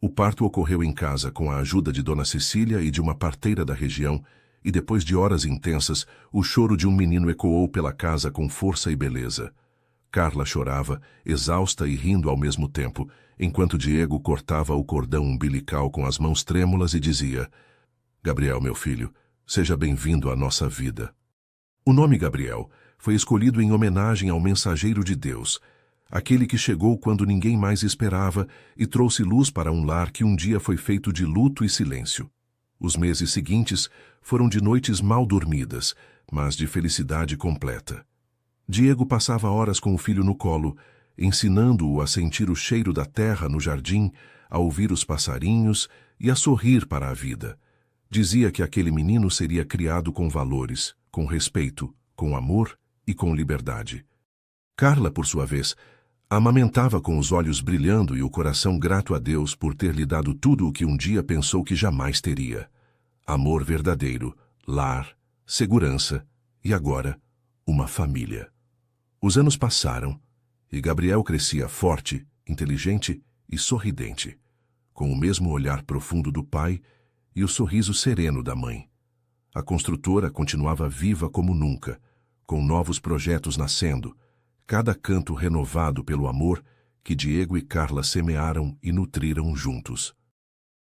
O parto ocorreu em casa com a ajuda de Dona Cecília e de uma parteira da região, e depois de horas intensas, o choro de um menino ecoou pela casa com força e beleza. Carla chorava, exausta e rindo ao mesmo tempo, enquanto Diego cortava o cordão umbilical com as mãos trêmulas e dizia: "Gabriel, meu filho, seja bem-vindo à nossa vida." O nome Gabriel foi escolhido em homenagem ao mensageiro de Deus, aquele que chegou quando ninguém mais esperava e trouxe luz para um lar que um dia foi feito de luto e silêncio. Os meses seguintes foram de noites mal dormidas, mas de felicidade completa. Diego passava horas com o filho no colo, ensinando-o a sentir o cheiro da terra no jardim, a ouvir os passarinhos e a sorrir para a vida. Dizia que aquele menino seria criado com valores, com respeito, com amor e com liberdade. Carla, por sua vez, amamentava com os olhos brilhando e o coração grato a Deus por ter lhe dado tudo o que um dia pensou que jamais teria: amor verdadeiro, lar, segurança e agora, uma família. Os anos passaram e Gabriel crescia forte, inteligente e sorridente, com o mesmo olhar profundo do pai e o sorriso sereno da mãe. A construtora continuava viva como nunca, com novos projetos nascendo, cada canto renovado pelo amor que Diego e Carla semearam e nutriram juntos.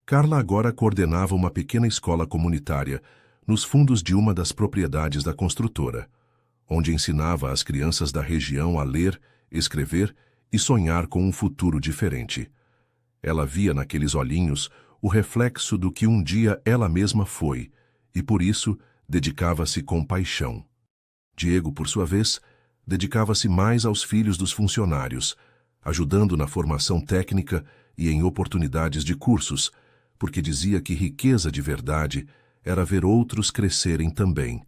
Carla agora coordenava uma pequena escola comunitária nos fundos de uma das propriedades da construtora, onde ensinava às crianças da região a ler, escrever e sonhar com um futuro diferente. Ela via naqueles olhinhos o reflexo do que um dia ela mesma foi, e por isso dedicava-se com paixão. Diego, por sua vez, dedicava-se mais aos filhos dos funcionários, ajudando na formação técnica e em oportunidades de cursos, porque dizia que riqueza de verdade era ver outros crescerem também,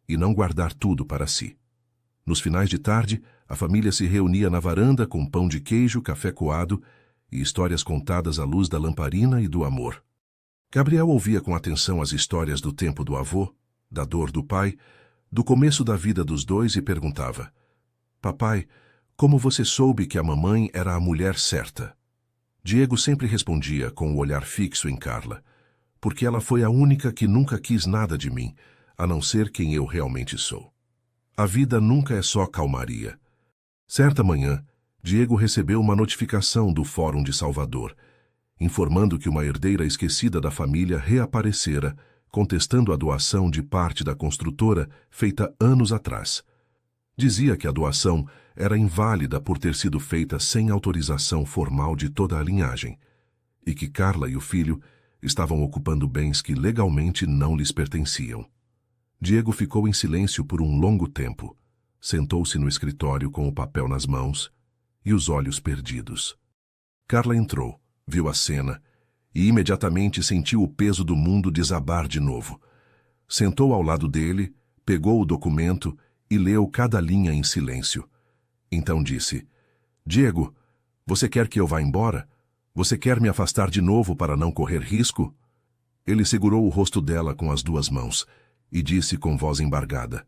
e não guardar tudo para si. Nos finais de tarde, a família se reunia na varanda com pão de queijo, café coado e histórias contadas à luz da lamparina e do amor. Gabriel ouvia com atenção as histórias do tempo do avô, da dor do pai, do começo da vida dos dois e perguntava: "Papai, como você soube que a mamãe era a mulher certa?" Diego sempre respondia com o olhar fixo em Carla: "Porque ela foi a única que nunca quis nada de mim, a não ser quem eu realmente sou." A vida nunca é só calmaria. Certa manhã, Diego recebeu uma notificação do Fórum de Salvador, informando que uma herdeira esquecida da família reaparecera, contestando a doação de parte da construtora feita anos atrás. Dizia que a doação era inválida por ter sido feita sem autorização formal de toda a linhagem, e que Carla e o filho estavam ocupando bens que legalmente não lhes pertenciam. Diego ficou em silêncio por um longo tempo. Sentou-se no escritório com o papel nas mãos e os olhos perdidos. Carla entrou, viu a cena e imediatamente sentiu o peso do mundo desabar de novo. Sentou ao lado dele, pegou o documento e leu cada linha em silêncio. Então disse: "Diego, você quer que eu vá embora? Você quer me afastar de novo para não correr risco?" Ele segurou o rosto dela com as duas mãos e disse com voz embargada: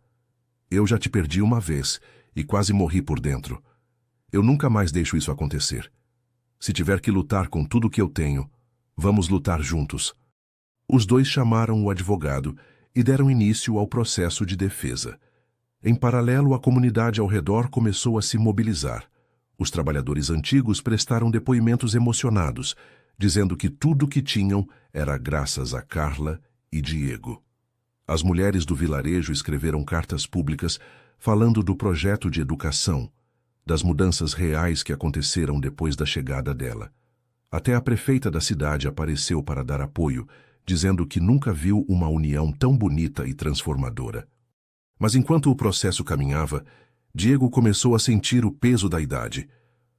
"Eu já te perdi uma vez e quase morri por dentro. Eu nunca mais deixo isso acontecer. Se tiver que lutar com tudo que eu tenho, vamos lutar juntos." Os dois chamaram o advogado e deram início ao processo de defesa. Em paralelo, a comunidade ao redor começou a se mobilizar. Os trabalhadores antigos prestaram depoimentos emocionados, dizendo que tudo o que tinham era graças a Carla e Diego. As mulheres do vilarejo escreveram cartas públicas falando do projeto de educação, das mudanças reais que aconteceram depois da chegada dela. Até a prefeita da cidade apareceu para dar apoio, dizendo que nunca viu uma união tão bonita e transformadora. Mas enquanto o processo caminhava, Diego começou a sentir o peso da idade.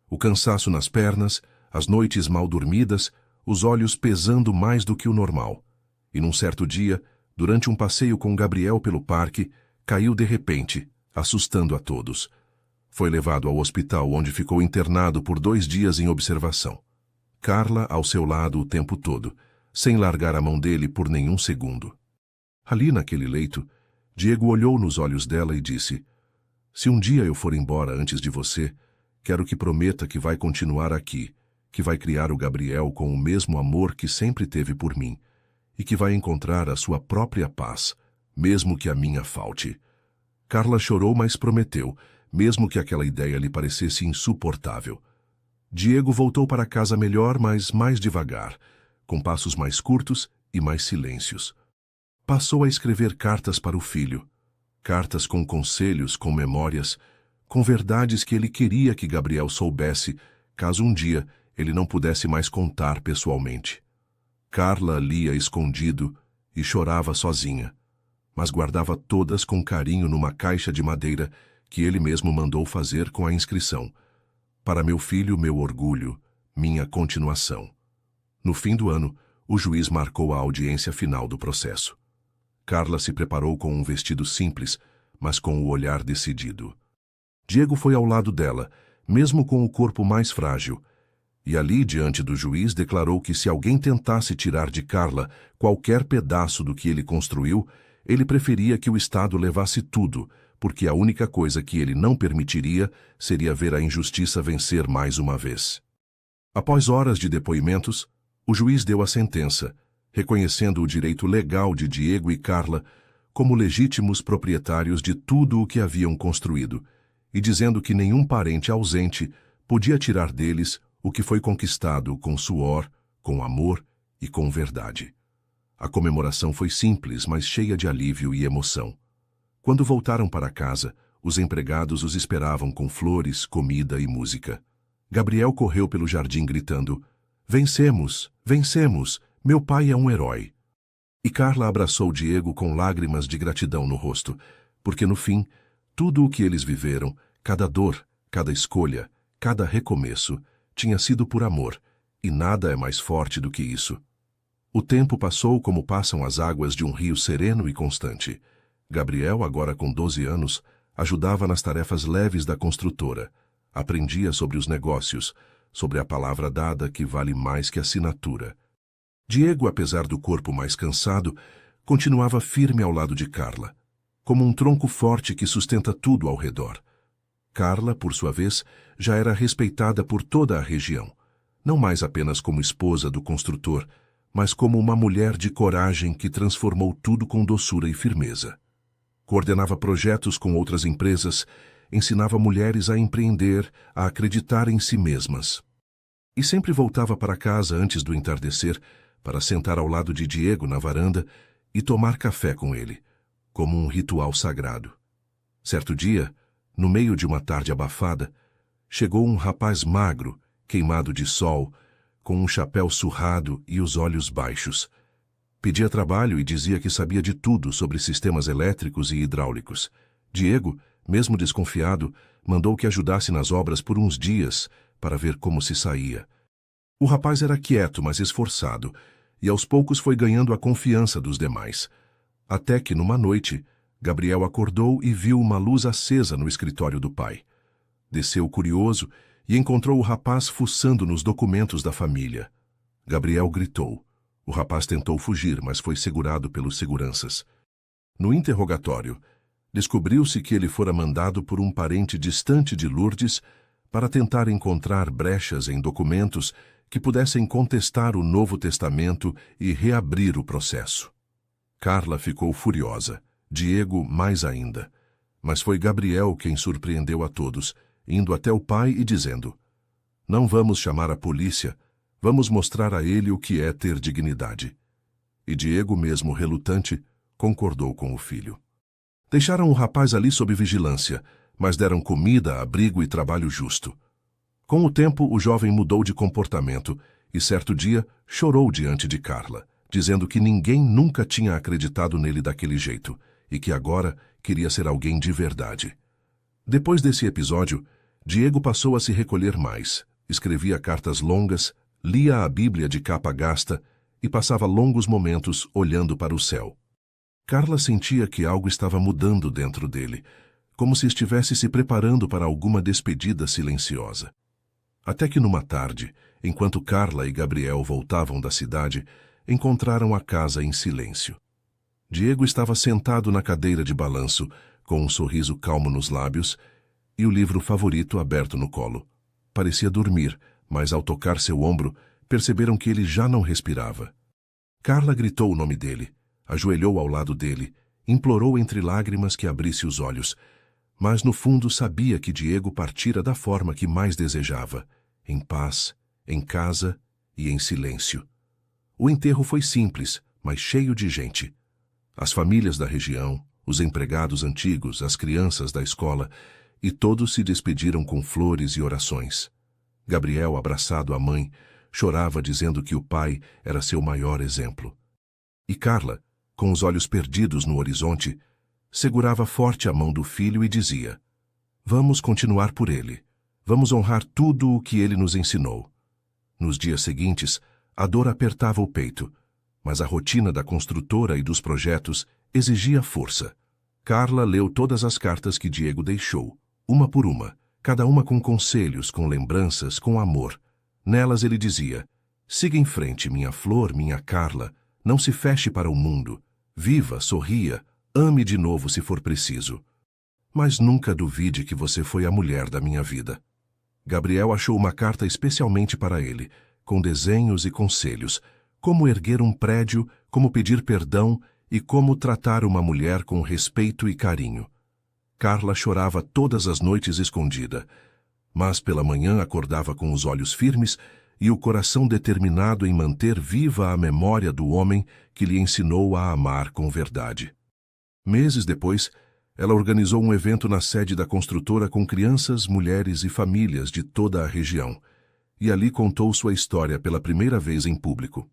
O cansaço nas pernas, as noites mal dormidas, os olhos pesando mais do que o normal. E num certo dia, durante um passeio com Gabriel pelo parque, caiu de repente, assustando a todos. Foi levado ao hospital, onde ficou internado por 2 dias em observação. Carla ao seu lado o tempo todo, sem largar a mão dele por nenhum segundo. Ali naquele leito, Diego olhou nos olhos dela e disse: "Se um dia eu for embora antes de você, quero que prometa que vai continuar aqui, que vai criar o Gabriel com o mesmo amor que sempre teve por mim, e que vai encontrar a sua própria paz, mesmo que a minha falte." Carla chorou, mas prometeu, mesmo que aquela ideia lhe parecesse insuportável. Diego voltou para casa melhor, mas mais devagar, com passos mais curtos e mais silêncios. Passou a escrever cartas para o filho, cartas com conselhos, com memórias, com verdades que ele queria que Gabriel soubesse, caso um dia ele não pudesse mais contar pessoalmente. Carla lia escondido e chorava sozinha, mas guardava todas com carinho numa caixa de madeira que ele mesmo mandou fazer com a inscrição: "Para meu filho, meu orgulho, minha continuação." No fim do ano, o juiz marcou a audiência final do processo. Carla se preparou com um vestido simples, mas com o olhar decidido. Diego foi ao lado dela, mesmo com o corpo mais frágil, e ali, diante do juiz, declarou que se alguém tentasse tirar de Carla qualquer pedaço do que ele construiu, ele preferia que o Estado levasse tudo, porque a única coisa que ele não permitiria seria ver a injustiça vencer mais uma vez. Após horas de depoimentos, o juiz deu a sentença, reconhecendo o direito legal de Diego e Carla como legítimos proprietários de tudo o que haviam construído, e dizendo que nenhum parente ausente podia tirar deles o que foi conquistado com suor, com amor e com verdade. A comemoração foi simples, mas cheia de alívio e emoção. Quando voltaram para casa, os empregados os esperavam com flores, comida e música. Gabriel correu pelo jardim gritando: "Vencemos! Vencemos! Meu pai é um herói!" E Carla abraçou Diego com lágrimas de gratidão no rosto, porque no fim, tudo o que eles viveram, cada dor, cada escolha, cada recomeço, tinha sido por amor, e nada é mais forte do que isso. O tempo passou como passam as águas de um rio sereno e constante. Gabriel, agora com 12 anos, ajudava nas tarefas leves da construtora. Aprendia sobre os negócios, sobre a palavra dada que vale mais que assinatura. Diego, apesar do corpo mais cansado, continuava firme ao lado de Carla, como um tronco forte que sustenta tudo ao redor. Carla, por sua vez, já era respeitada por toda a região, não mais apenas como esposa do construtor, mas como uma mulher de coragem que transformou tudo com doçura e firmeza. Coordenava projetos com outras empresas, ensinava mulheres a empreender, a acreditar em si mesmas. E sempre voltava para casa antes do entardecer para sentar ao lado de Diego na varanda e tomar café com ele, como um ritual sagrado. Certo dia, no meio de uma tarde abafada, chegou um rapaz magro, queimado de sol, com um chapéu surrado e os olhos baixos. Pedia trabalho e dizia que sabia de tudo sobre sistemas elétricos e hidráulicos. Diego, mesmo desconfiado, mandou que ajudasse nas obras por uns dias para ver como se saía. O rapaz era quieto, mas esforçado, e aos poucos foi ganhando a confiança dos demais. Até que, numa noite, Gabriel acordou e viu uma luz acesa no escritório do pai. Desceu curioso e encontrou o rapaz fuçando nos documentos da família. Gabriel gritou. O rapaz tentou fugir, mas foi segurado pelos seguranças. No interrogatório, descobriu-se que ele fora mandado por um parente distante de Lourdes para tentar encontrar brechas em documentos que pudessem contestar o Novo Testamento e reabrir o processo. Carla ficou furiosa, Diego mais ainda. Mas foi Gabriel quem surpreendeu a todos, indo até o pai e dizendo: "Não vamos chamar a polícia, vamos mostrar a ele o que é ter dignidade." E Diego, mesmo relutante, concordou com o filho. Deixaram o rapaz ali sob vigilância, mas deram comida, abrigo e trabalho justo. Com o tempo, o jovem mudou de comportamento e, certo dia, chorou diante de Carla, dizendo que ninguém nunca tinha acreditado nele daquele jeito e que agora queria ser alguém de verdade. Depois desse episódio, Diego passou a se recolher mais, escrevia cartas longas, lia a Bíblia de capa gasta e passava longos momentos olhando para o céu. Carla sentia que algo estava mudando dentro dele, como se estivesse se preparando para alguma despedida silenciosa. Até que numa tarde, enquanto Carla e Gabriel voltavam da cidade, encontraram a casa em silêncio. Diego estava sentado na cadeira de balanço, com um sorriso calmo nos lábios e o livro favorito aberto no colo. Parecia dormir, mas ao tocar seu ombro, perceberam que ele já não respirava. Carla gritou o nome dele, ajoelhou ao lado dele, implorou entre lágrimas que abrisse os olhos, mas no fundo sabia que Diego partira da forma que mais desejava, em paz, em casa e em silêncio. O enterro foi simples, mas cheio de gente. As famílias da região, os empregados antigos, as crianças da escola, e todos se despediram com flores e orações. Gabriel, abraçado à mãe, chorava dizendo que o pai era seu maior exemplo. E Carla, com os olhos perdidos no horizonte, segurava forte a mão do filho e dizia: "Vamos continuar por ele. Vamos honrar tudo o que ele nos ensinou." Nos dias seguintes, a dor apertava o peito, mas a rotina da construtora e dos projetos exigia força. Carla leu todas as cartas que Diego deixou, uma por uma, cada uma com conselhos, com lembranças, com amor. Nelas ele dizia: "Siga em frente, minha flor, minha Carla. Não se feche para o mundo. Viva, sorria, ame de novo se for preciso. Mas nunca duvide que você foi a mulher da minha vida." Gabriel achou uma carta especialmente para ele, com desenhos e conselhos, como erguer um prédio, como pedir perdão e como tratar uma mulher com respeito e carinho. Carla chorava todas as noites escondida, mas pela manhã acordava com os olhos firmes e o coração determinado em manter viva a memória do homem que lhe ensinou a amar com verdade. Meses depois, ela organizou um evento na sede da construtora com crianças, mulheres e famílias de toda a região, e ali contou sua história pela primeira vez em público.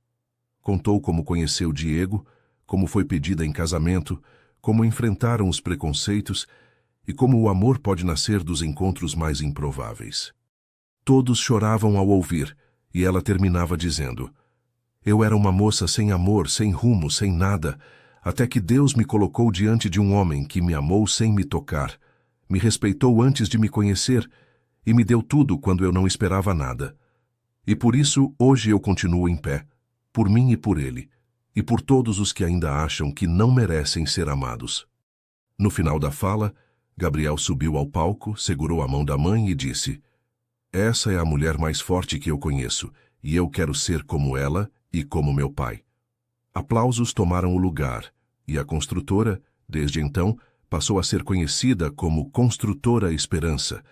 Contou como conheceu Diego, como foi pedida em casamento, como enfrentaram os preconceitos e como o amor pode nascer dos encontros mais improváveis. Todos choravam ao ouvir, e ela terminava dizendo: "Eu era uma moça sem amor, sem rumo, sem nada, até que Deus me colocou diante de um homem que me amou sem me tocar, me respeitou antes de me conhecer e me deu tudo quando eu não esperava nada. E por isso hoje eu continuo em pé, por mim e por ele, e por todos os que ainda acham que não merecem ser amados." No final da fala, Gabriel subiu ao palco, segurou a mão da mãe e disse: "Essa é a mulher mais forte que eu conheço, e eu quero ser como ela e como meu pai." Aplausos tomaram o lugar, e a construtora, desde então, passou a ser conhecida como Construtora Esperança,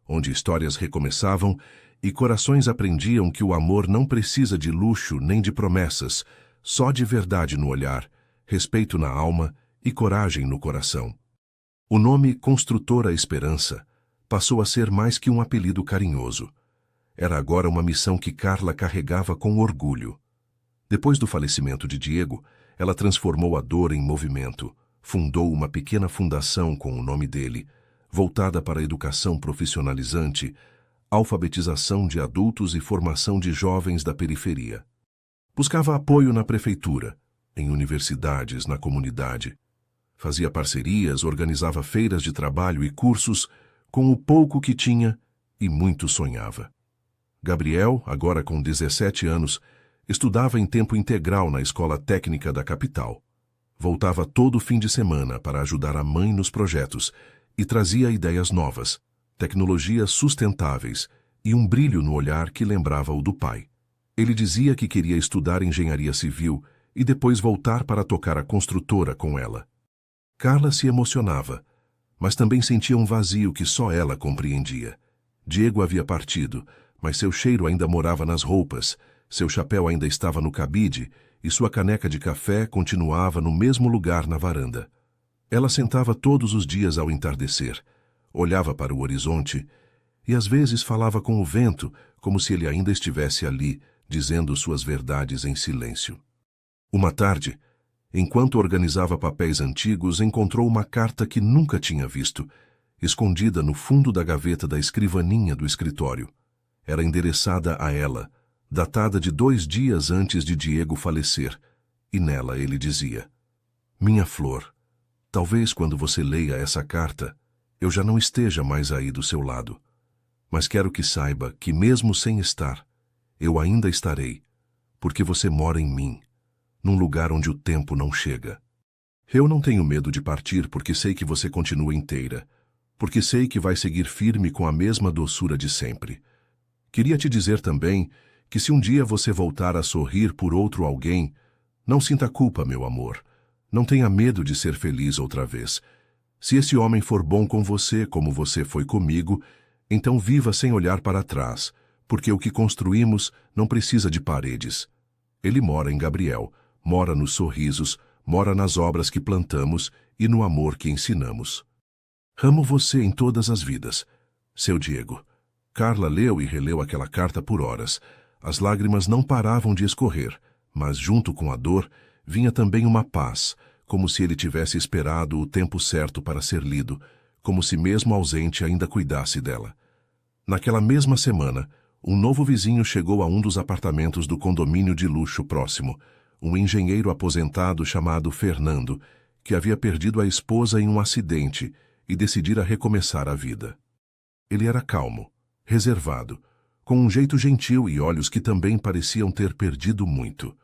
onde histórias recomeçavam e corações aprendiam que o amor não precisa de luxo nem de promessas, só de verdade no olhar, respeito na alma e coragem no coração. O nome Construtora Esperança passou a ser mais que um apelido carinhoso. Era agora uma missão que Carla carregava com orgulho. Depois do falecimento de Diego, ela transformou a dor em movimento, fundou uma pequena fundação com o nome dele, voltada para a educação profissionalizante, alfabetização de adultos e formação de jovens da periferia. Buscava apoio na prefeitura, em universidades, na comunidade. Fazia parcerias, organizava feiras de trabalho e cursos com o pouco que tinha e muito sonhava. Gabriel, agora com 17 anos, estudava em tempo integral na escola técnica da capital. Voltava todo fim de semana para ajudar a mãe nos projetos e trazia ideias novas, tecnologias sustentáveis e um brilho no olhar que lembrava o do pai. Ele dizia que queria estudar engenharia civil e depois voltar para tocar a construtora com ela. Carla se emocionava, mas também sentia um vazio que só ela compreendia. Diego havia partido, mas seu cheiro ainda morava nas roupas, seu chapéu ainda estava no cabide e sua caneca de café continuava no mesmo lugar na varanda. Ela sentava todos os dias ao entardecer, olhava para o horizonte e às vezes falava com o vento, como se ele ainda estivesse ali, dizendo suas verdades em silêncio. Uma tarde, enquanto organizava papéis antigos, encontrou uma carta que nunca tinha visto, escondida no fundo da gaveta da escrivaninha do escritório. Era endereçada a ela, datada de 2 dias antes de Diego falecer, e nela ele dizia: Minha flor, talvez quando você leia essa carta, eu já não esteja mais aí do seu lado. Mas quero que saiba que mesmo sem estar, eu ainda estarei, porque você mora em mim, num lugar onde o tempo não chega. Eu não tenho medo de partir porque sei que você continua inteira, porque sei que vai seguir firme com a mesma doçura de sempre. Queria te dizer também que se um dia você voltar a sorrir por outro alguém, não sinta culpa, meu amor. Não tenha medo de ser feliz outra vez. Se esse homem for bom com você como você foi comigo, então viva sem olhar para trás, porque o que construímos não precisa de paredes. Ele mora em Gabriel, mora nos sorrisos, mora nas obras que plantamos e no amor que ensinamos. Amo você em todas as vidas. Seu Diego. Carla leu e releu aquela carta por horas. As lágrimas não paravam de escorrer, mas junto com a dor vinha também uma paz, como se ele tivesse esperado o tempo certo para ser lido, como se mesmo ausente ainda cuidasse dela. Naquela mesma semana, um novo vizinho chegou a um dos apartamentos do condomínio de luxo próximo, um engenheiro aposentado chamado Fernando, que havia perdido a esposa em um acidente e decidira recomeçar a vida. Ele era calmo, reservado, com um jeito gentil e olhos que também pareciam ter perdido muito.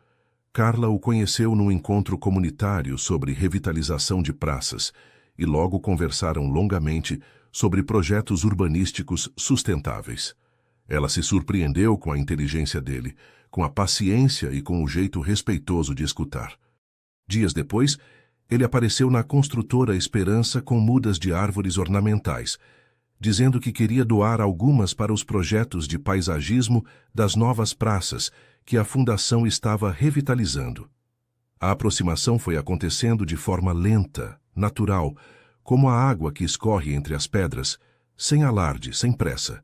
Carla o conheceu num encontro comunitário sobre revitalização de praças e logo conversaram longamente sobre projetos urbanísticos sustentáveis. Ela se surpreendeu com a inteligência dele, com a paciência e com o jeito respeitoso de escutar. Dias depois, ele apareceu na construtora Esperança com mudas de árvores ornamentais, dizendo que queria doar algumas para os projetos de paisagismo das novas praças que a fundação estava revitalizando. A aproximação foi acontecendo de forma lenta, natural, como a água que escorre entre as pedras, sem alarde, sem pressa.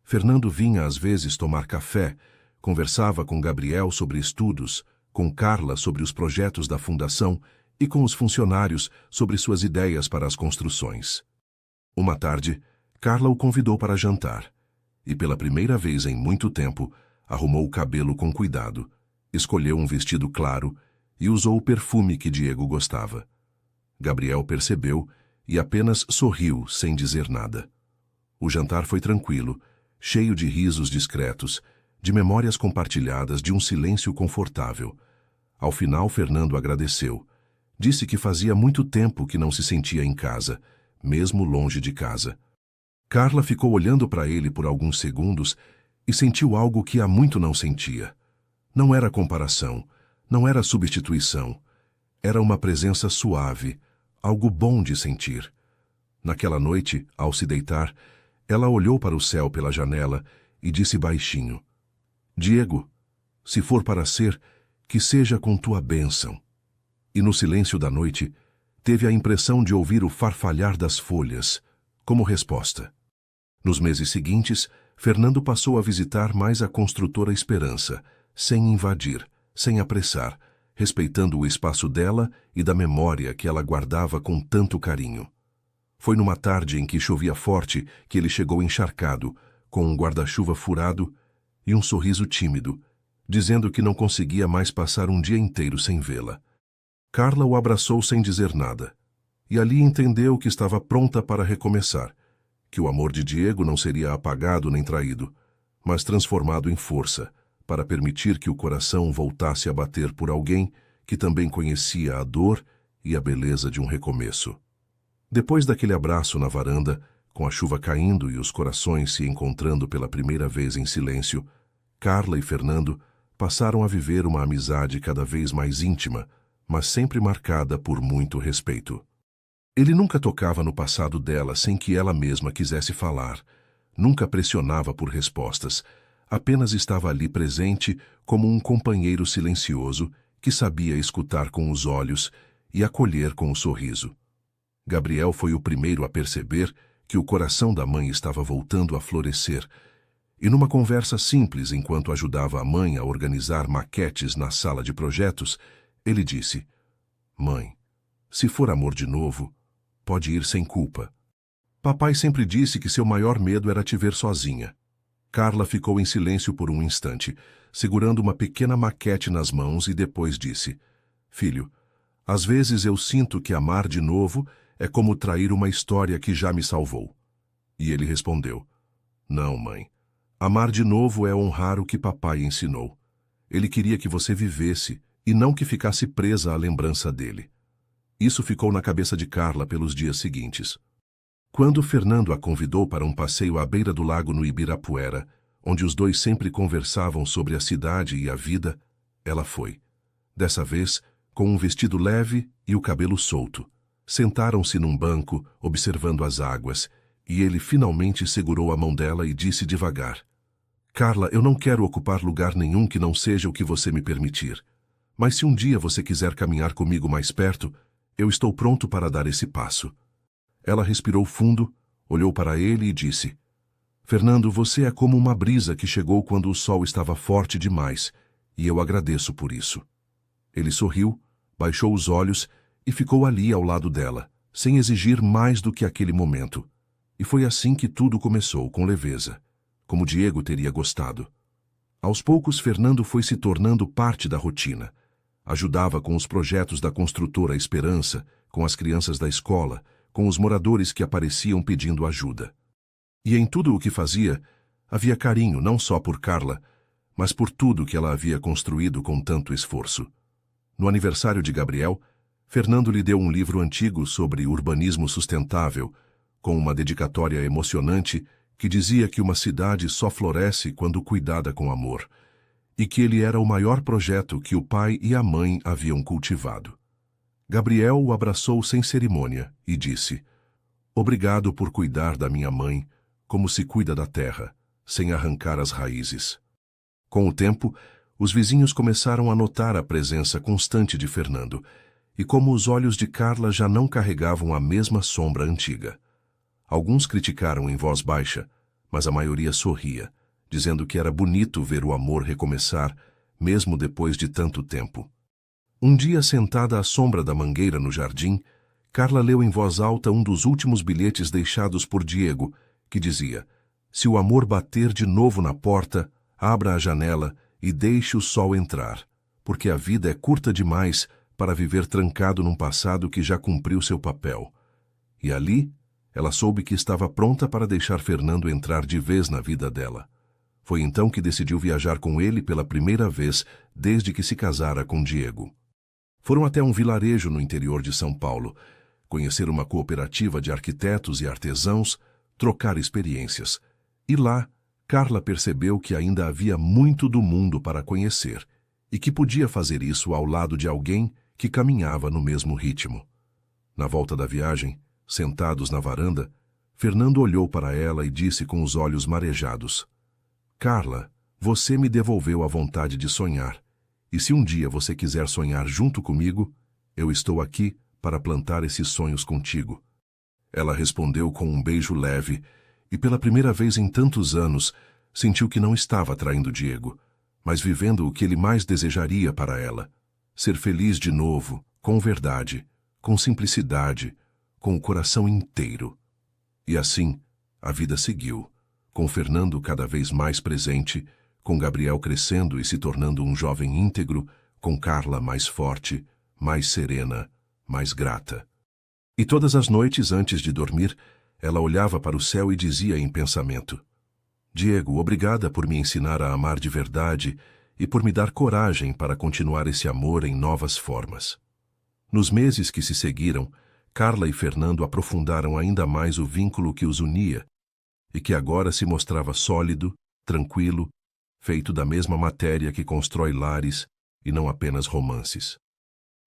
Fernando vinha às vezes tomar café, conversava com Gabriel sobre estudos, com Carla sobre os projetos da fundação e com os funcionários sobre suas ideias para as construções. Uma tarde, Carla o convidou para jantar, e pela primeira vez em muito tempo, arrumou o cabelo com cuidado, escolheu um vestido claro e usou o perfume que Diego gostava. Gabriel percebeu e apenas sorriu sem dizer nada. O jantar foi tranquilo, cheio de risos discretos, de memórias compartilhadas, de um silêncio confortável. Ao final, Fernando agradeceu. Disse que fazia muito tempo que não se sentia em casa, mesmo longe de casa. Carla ficou olhando para ele por alguns segundos e sentiu algo que há muito não sentia. Não era comparação, não era substituição. Era uma presença suave, algo bom de sentir. Naquela noite, ao se deitar, ela olhou para o céu pela janela e disse baixinho: Diego, se for para ser, que seja com tua bênção. E no silêncio da noite, teve a impressão de ouvir o farfalhar das folhas, como resposta. Nos meses seguintes, Fernando passou a visitar mais a construtora Esperança, sem invadir, sem apressar, respeitando o espaço dela e da memória que ela guardava com tanto carinho. Foi numa tarde em que chovia forte que ele chegou encharcado, com um guarda-chuva furado e um sorriso tímido, dizendo que não conseguia mais passar um dia inteiro sem vê-la. Carla o abraçou sem dizer nada, e ali entendeu que estava pronta para recomeçar, que o amor de Diego não seria apagado nem traído, mas transformado em força, para permitir que o coração voltasse a bater por alguém que também conhecia a dor e a beleza de um recomeço. Depois daquele abraço na varanda, com a chuva caindo e os corações se encontrando pela primeira vez em silêncio, Carla e Fernando passaram a viver uma amizade cada vez mais íntima, mas sempre marcada por muito respeito. Ele nunca tocava no passado dela sem que ela mesma quisesse falar, nunca pressionava por respostas, apenas estava ali presente como um companheiro silencioso que sabia escutar com os olhos e acolher com o sorriso. Gabriel foi o primeiro a perceber que o coração da mãe estava voltando a florescer, e numa conversa simples enquanto ajudava a mãe a organizar maquetes na sala de projetos, Ele disse: Mãe, se for amor de novo, pode ir sem culpa. Papai sempre disse que seu maior medo era te ver sozinha. Carla ficou em silêncio por um instante, segurando uma pequena maquete nas mãos e depois disse: Filho, às vezes eu sinto que amar de novo é como trair uma história que já me salvou. E ele respondeu: Não, mãe. Amar de novo é honrar o que papai ensinou. Ele queria que você vivesse e não que ficasse presa à lembrança dele. Isso ficou na cabeça de Carla pelos dias seguintes. Quando Fernando a convidou para um passeio à beira do lago no Ibirapuera, onde os dois sempre conversavam sobre a cidade e a vida, ela foi. Dessa vez, com um vestido leve e o cabelo solto. Sentaram-se num banco, observando as águas, e ele finalmente segurou a mão dela e disse devagar: Carla, eu não quero ocupar lugar nenhum que não seja o que você me permitir. Mas se um dia você quiser caminhar comigo mais perto, eu estou pronto para dar esse passo. Ela respirou fundo, olhou para ele e disse: Fernando, você é como uma brisa que chegou quando o sol estava forte demais, e eu agradeço por isso. Ele sorriu, baixou os olhos e ficou ali ao lado dela, sem exigir mais do que aquele momento. E foi assim que tudo começou, com leveza, como Diego teria gostado. Aos poucos, Fernando foi se tornando parte da rotina. Ajudava com os projetos da construtora Esperança, com as crianças da escola, com os moradores que apareciam pedindo ajuda. E em tudo o que fazia, havia carinho não só por Carla, mas por tudo que ela havia construído com tanto esforço. No aniversário de Gabriel, Fernando lhe deu um livro antigo sobre urbanismo sustentável, com uma dedicatória emocionante que dizia que uma cidade só floresce quando cuidada com amor, e que ele era o maior projeto que o pai e a mãe haviam cultivado. Gabriel o abraçou sem cerimônia e disse: Obrigado por cuidar da minha mãe, como se cuida da terra, sem arrancar as raízes. Com o tempo, os vizinhos começaram a notar a presença constante de Fernando, e como os olhos de Carla já não carregavam a mesma sombra antiga. Alguns criticaram em voz baixa, mas a maioria sorria, dizendo que era bonito ver o amor recomeçar, mesmo depois de tanto tempo. Um dia, sentada à sombra da mangueira no jardim, Carla leu em voz alta um dos últimos bilhetes deixados por Diego, que dizia: Se o amor bater de novo na porta, abra a janela e deixe o sol entrar, porque a vida é curta demais para viver trancado num passado que já cumpriu seu papel. E ali, ela soube que estava pronta para deixar Fernando entrar de vez na vida dela. Foi então que decidiu viajar com ele pela primeira vez desde que se casara com Diego. Foram até um vilarejo no interior de São Paulo, conhecer uma cooperativa de arquitetos e artesãos, trocar experiências. E lá, Carla percebeu que ainda havia muito do mundo para conhecer e que podia fazer isso ao lado de alguém que caminhava no mesmo ritmo. Na volta da viagem, sentados na varanda, Fernando olhou para ela e disse com os olhos marejados: Carla, você me devolveu a vontade de sonhar. E se um dia você quiser sonhar junto comigo, eu estou aqui para plantar esses sonhos contigo. Ela respondeu com um beijo leve e, pela primeira vez em tantos anos, sentiu que não estava traindo Diego, mas vivendo o que ele mais desejaria para ela: ser feliz de novo, com verdade, com simplicidade, com o coração inteiro. E assim, a vida seguiu, com Fernando cada vez mais presente, com Gabriel crescendo e se tornando um jovem íntegro, com Carla mais forte, mais serena, mais grata. E todas as noites antes de dormir, ela olhava para o céu e dizia em pensamento: Diego, obrigada por me ensinar a amar de verdade e por me dar coragem para continuar esse amor em novas formas. Nos meses que se seguiram, Carla e Fernando aprofundaram ainda mais o vínculo que os unia e que agora se mostrava sólido, tranquilo, feito da mesma matéria que constrói lares e não apenas romances.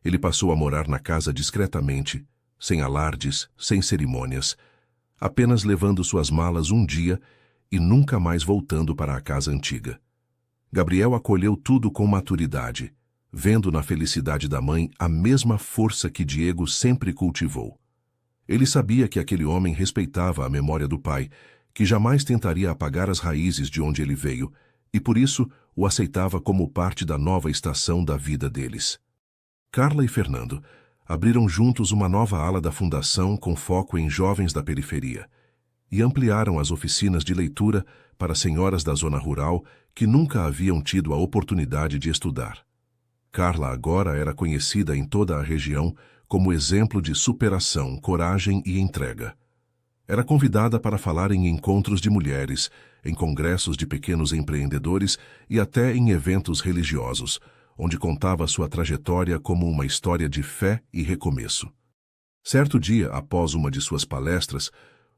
Ele passou a morar na casa discretamente, sem alardes, sem cerimônias, apenas levando suas malas um dia e nunca mais voltando para a casa antiga. Gabriel acolheu tudo com maturidade, vendo na felicidade da mãe a mesma força que Diego sempre cultivou. Ele sabia que aquele homem respeitava a memória do pai, que jamais tentaria apagar as raízes de onde ele veio, e por isso o aceitava como parte da nova estação da vida deles. Carla e Fernando abriram juntos uma nova ala da fundação com foco em jovens da periferia e ampliaram as oficinas de leitura para senhoras da zona rural que nunca haviam tido a oportunidade de estudar. Carla agora era conhecida em toda a região como exemplo de superação, coragem e entrega. Era convidada para falar em encontros de mulheres, em congressos de pequenos empreendedores e até em eventos religiosos, onde contava sua trajetória como uma história de fé e recomeço. Certo dia, após uma de suas palestras,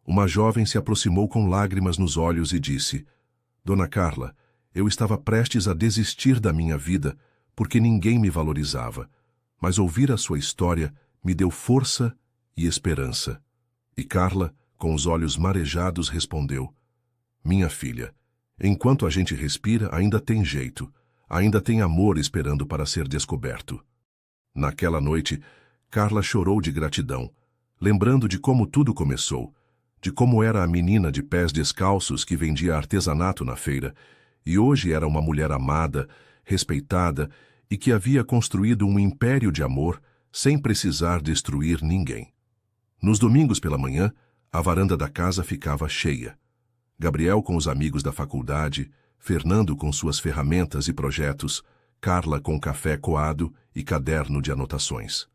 uma jovem se aproximou com lágrimas nos olhos e disse: Dona Carla, eu estava prestes a desistir da minha vida porque ninguém me valorizava, mas ouvir a sua história me deu força e esperança. E Carla, com os olhos marejados, respondeu: Minha filha, enquanto a gente respira, ainda tem jeito, ainda tem amor esperando para ser descoberto. Naquela noite, Carla chorou de gratidão, lembrando de como tudo começou, de como era a menina de pés descalços que vendia artesanato na feira, e hoje era uma mulher amada, respeitada e que havia construído um império de amor sem precisar destruir ninguém. Nos domingos pela manhã, a varanda da casa ficava cheia. Gabriel com os amigos da faculdade, Fernando com suas ferramentas e projetos, Carla com café coado e caderno de anotações.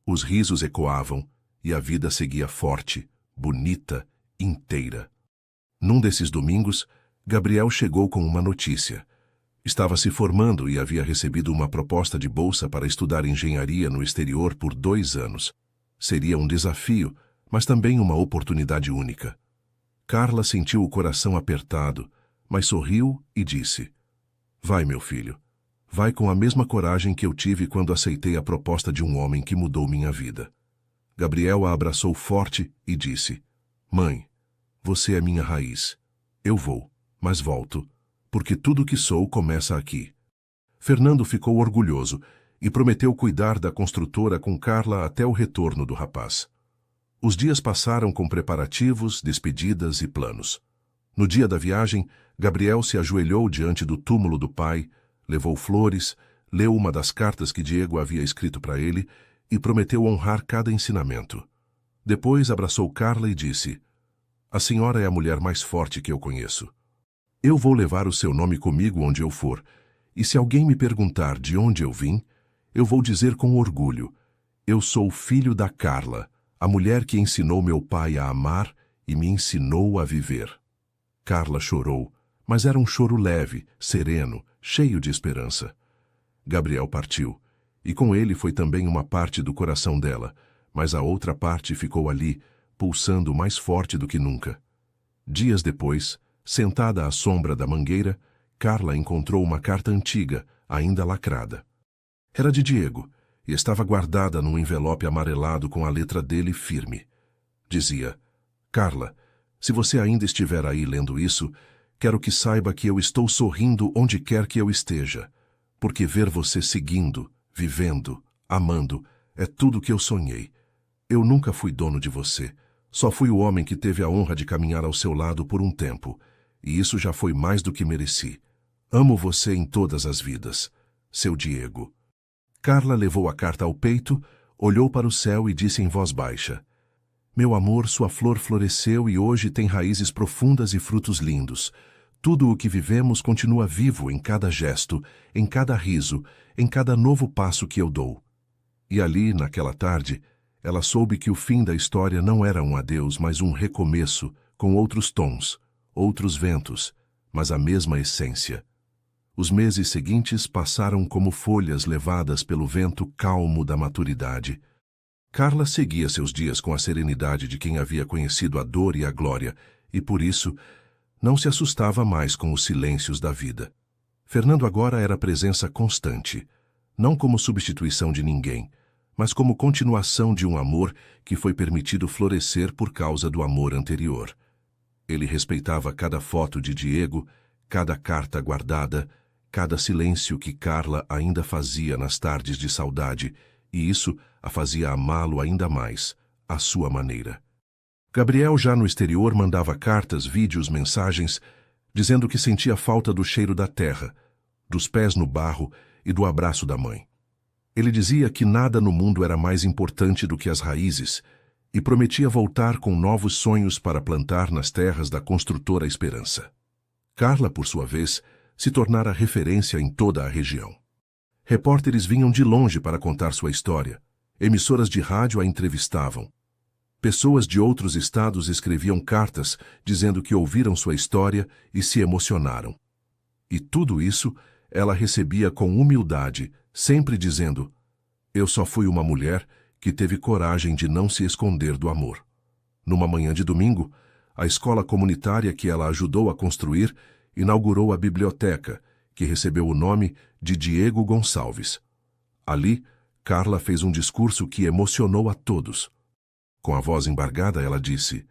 Os risos ecoavam e a vida seguia forte, bonita, inteira. Num desses domingos, Gabriel chegou com uma notícia. Estava se formando e havia recebido uma proposta de bolsa para estudar engenharia no exterior por 2 anos. Seria um desafio, mas também uma oportunidade única. Carla sentiu o coração apertado, mas sorriu e disse: Vai, meu filho. Vai com a mesma coragem que eu tive quando aceitei a proposta de um homem que mudou minha vida. Gabriel a abraçou forte e disse: Mãe, você é minha raiz. Eu vou, mas volto, porque tudo que sou começa aqui. Fernando ficou orgulhoso e prometeu cuidar da construtora com Carla até o retorno do rapaz. Os dias passaram com preparativos, despedidas e planos. No dia da viagem, Gabriel se ajoelhou diante do túmulo do pai, levou flores, leu uma das cartas que Diego havia escrito para ele e prometeu honrar cada ensinamento. Depois abraçou Carla e disse: A senhora é a mulher mais forte que eu conheço. Eu vou levar o seu nome comigo onde eu for, e se alguém me perguntar de onde eu vim, eu vou dizer com orgulho: eu sou filho da Carla, a mulher que ensinou meu pai a amar e me ensinou a viver. Carla chorou, mas era um choro leve, sereno, cheio de esperança. Gabriel partiu, e com ele foi também uma parte do coração dela, mas a outra parte ficou ali, pulsando mais forte do que nunca. Dias depois, sentada à sombra da mangueira, Carla encontrou uma carta antiga, ainda lacrada. Era de Diego, e estava guardada num envelope amarelado com a letra dele firme. Dizia: Carla, se você ainda estiver aí lendo isso, quero que saiba que eu estou sorrindo onde quer que eu esteja, porque ver você seguindo, vivendo, amando, é tudo que eu sonhei. Eu nunca fui dono de você, só fui o homem que teve a honra de caminhar ao seu lado por um tempo, e isso já foi mais do que mereci. Amo você em todas as vidas. Seu Diego. Carla levou a carta ao peito, olhou para o céu e disse em voz baixa: Meu amor, sua flor floresceu e hoje tem raízes profundas e frutos lindos. Tudo o que vivemos continua vivo em cada gesto, em cada riso, em cada novo passo que eu dou. E ali, naquela tarde, ela soube que o fim da história não era um adeus, mas um recomeço, com outros tons, outros ventos, mas a mesma essência. Os meses seguintes passaram como folhas levadas pelo vento calmo da maturidade. Carla seguia seus dias com a serenidade de quem havia conhecido a dor e a glória, e por isso não se assustava mais com os silêncios da vida. Fernando agora era presença constante, não como substituição de ninguém, mas como continuação de um amor que foi permitido florescer por causa do amor anterior. Ele respeitava cada foto de Diego, cada carta guardada, cada silêncio que Carla ainda fazia nas tardes de saudade, e isso a fazia amá-lo ainda mais, à sua maneira. Gabriel, já no exterior, mandava cartas, vídeos, mensagens, dizendo que sentia falta do cheiro da terra, dos pés no barro e do abraço da mãe. Ele dizia que nada no mundo era mais importante do que as raízes e prometia voltar com novos sonhos para plantar nas terras da construtora Esperança. Carla, por sua vez, se tornara referência em toda a região. Repórteres vinham de longe para contar sua história. Emissoras de rádio a entrevistavam. Pessoas de outros estados escreviam cartas dizendo que ouviram sua história e se emocionaram. E tudo isso ela recebia com humildade, sempre dizendo: "Eu só fui uma mulher que teve coragem de não se esconder do amor." Numa manhã de domingo, a escola comunitária que ela ajudou a construir inaugurou a biblioteca, que recebeu o nome de Diego Gonçalves. Ali, Carla fez um discurso que emocionou a todos. Com a voz embargada, ela disse: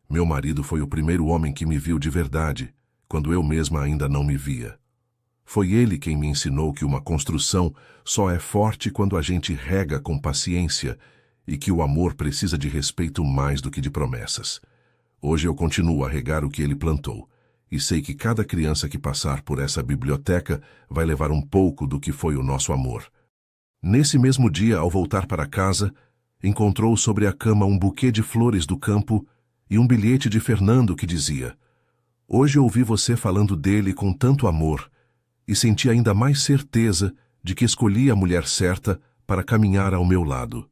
"Meu marido foi o primeiro homem que me viu de verdade, quando eu mesma ainda não me via. Foi ele quem me ensinou que uma construção só é forte quando a gente rega com paciência e que o amor precisa de respeito mais do que de promessas. Hoje eu continuo a regar o que ele plantou, e sei que cada criança que passar por essa biblioteca vai levar um pouco do que foi o nosso amor." Nesse mesmo dia, ao voltar para casa, encontrou sobre a cama um buquê de flores do campo e um bilhete de Fernando que dizia: "Hoje ouvi você falando dele com tanto amor e senti ainda mais certeza de que escolhi a mulher certa para caminhar ao meu lado.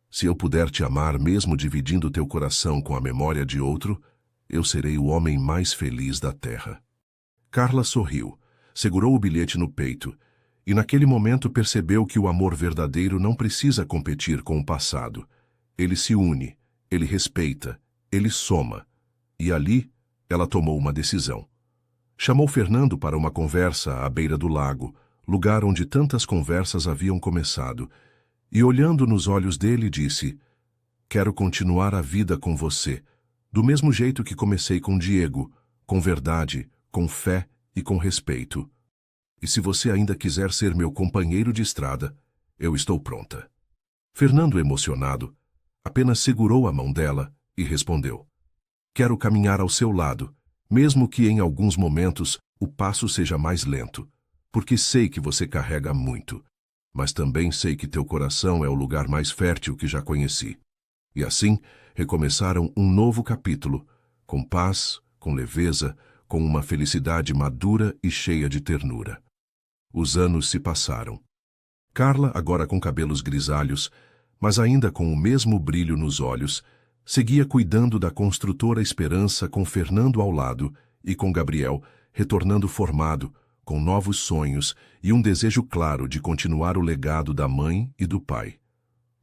Se eu puder te amar mesmo dividindo teu coração com a memória de outro, eu serei o homem mais feliz da terra." Carla sorriu, segurou o bilhete no peito e naquele momento percebeu que o amor verdadeiro não precisa competir com o passado. Ele se une, ele respeita, ele soma. E ali ela tomou uma decisão. Chamou Fernando para uma conversa à beira do lago, lugar onde tantas conversas haviam começado, e olhando nos olhos dele disse: "Quero continuar a vida com você, do mesmo jeito que comecei com Diego, com verdade, com fé e com respeito. E se você ainda quiser ser meu companheiro de estrada, eu estou pronta." Fernando, emocionado, apenas segurou a mão dela e respondeu: "Quero caminhar ao seu lado, mesmo que em alguns momentos o passo seja mais lento, porque sei que você carrega muito, mas também sei que teu coração é o lugar mais fértil que já conheci." E assim recomeçaram um novo capítulo, com paz, com leveza, com uma felicidade madura e cheia de ternura. Os anos se passaram. Carla, agora com cabelos grisalhos, mas ainda com o mesmo brilho nos olhos, seguia cuidando da construtora Esperança com Fernando ao lado e com Gabriel, retornando formado, com novos sonhos e um desejo claro de continuar o legado da mãe e do pai.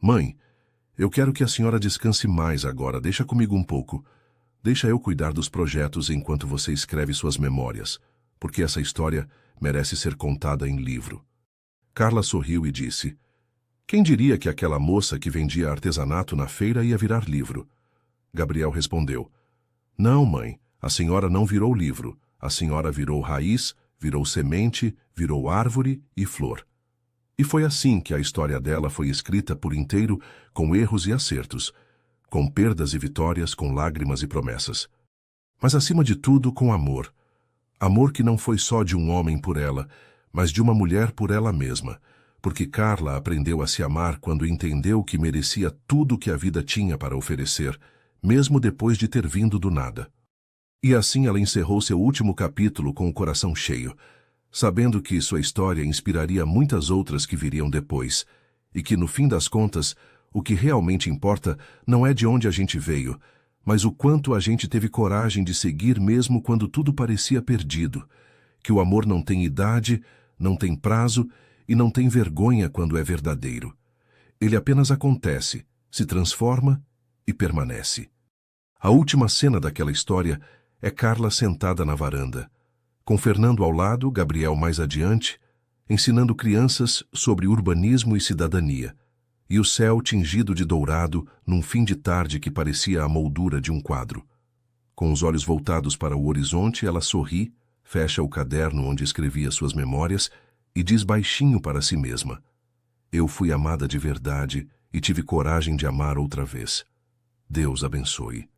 "Mãe, eu quero que a senhora descanse mais agora, deixa comigo um pouco. Deixa eu cuidar dos projetos enquanto você escreve suas memórias, porque essa história merece ser contada em livro." Carla sorriu e disse: "Quem diria que aquela moça que vendia artesanato na feira ia virar livro?" Gabriel respondeu: "Não, mãe, a senhora não virou livro. A senhora virou raiz, virou semente, virou árvore e flor." E foi assim que a história dela foi escrita por inteiro, com erros e acertos, com perdas e vitórias, com lágrimas e promessas. Mas acima de tudo, com amor. Amor que não foi só de um homem por ela, mas de uma mulher por ela mesma, porque Carla aprendeu a se amar quando entendeu que merecia tudo o que a vida tinha para oferecer, mesmo depois de ter vindo do nada. E assim ela encerrou seu último capítulo com o coração cheio, sabendo que sua história inspiraria muitas outras que viriam depois, e que, no fim das contas, o que realmente importa não é de onde a gente veio, mas o quanto a gente teve coragem de seguir mesmo quando tudo parecia perdido, que o amor não tem idade, não tem prazo e não tem vergonha quando é verdadeiro. Ele apenas acontece, se transforma e permanece. A última cena daquela história é Carla sentada na varanda, com Fernando ao lado, Gabriel mais adiante, ensinando crianças sobre urbanismo e cidadania, e o céu tingido de dourado num fim de tarde que parecia a moldura de um quadro. Com os olhos voltados para o horizonte, ela sorri, fecha o caderno onde escrevia suas memórias e diz baixinho para si mesma: "Eu fui amada de verdade e tive coragem de amar outra vez. Deus abençoe."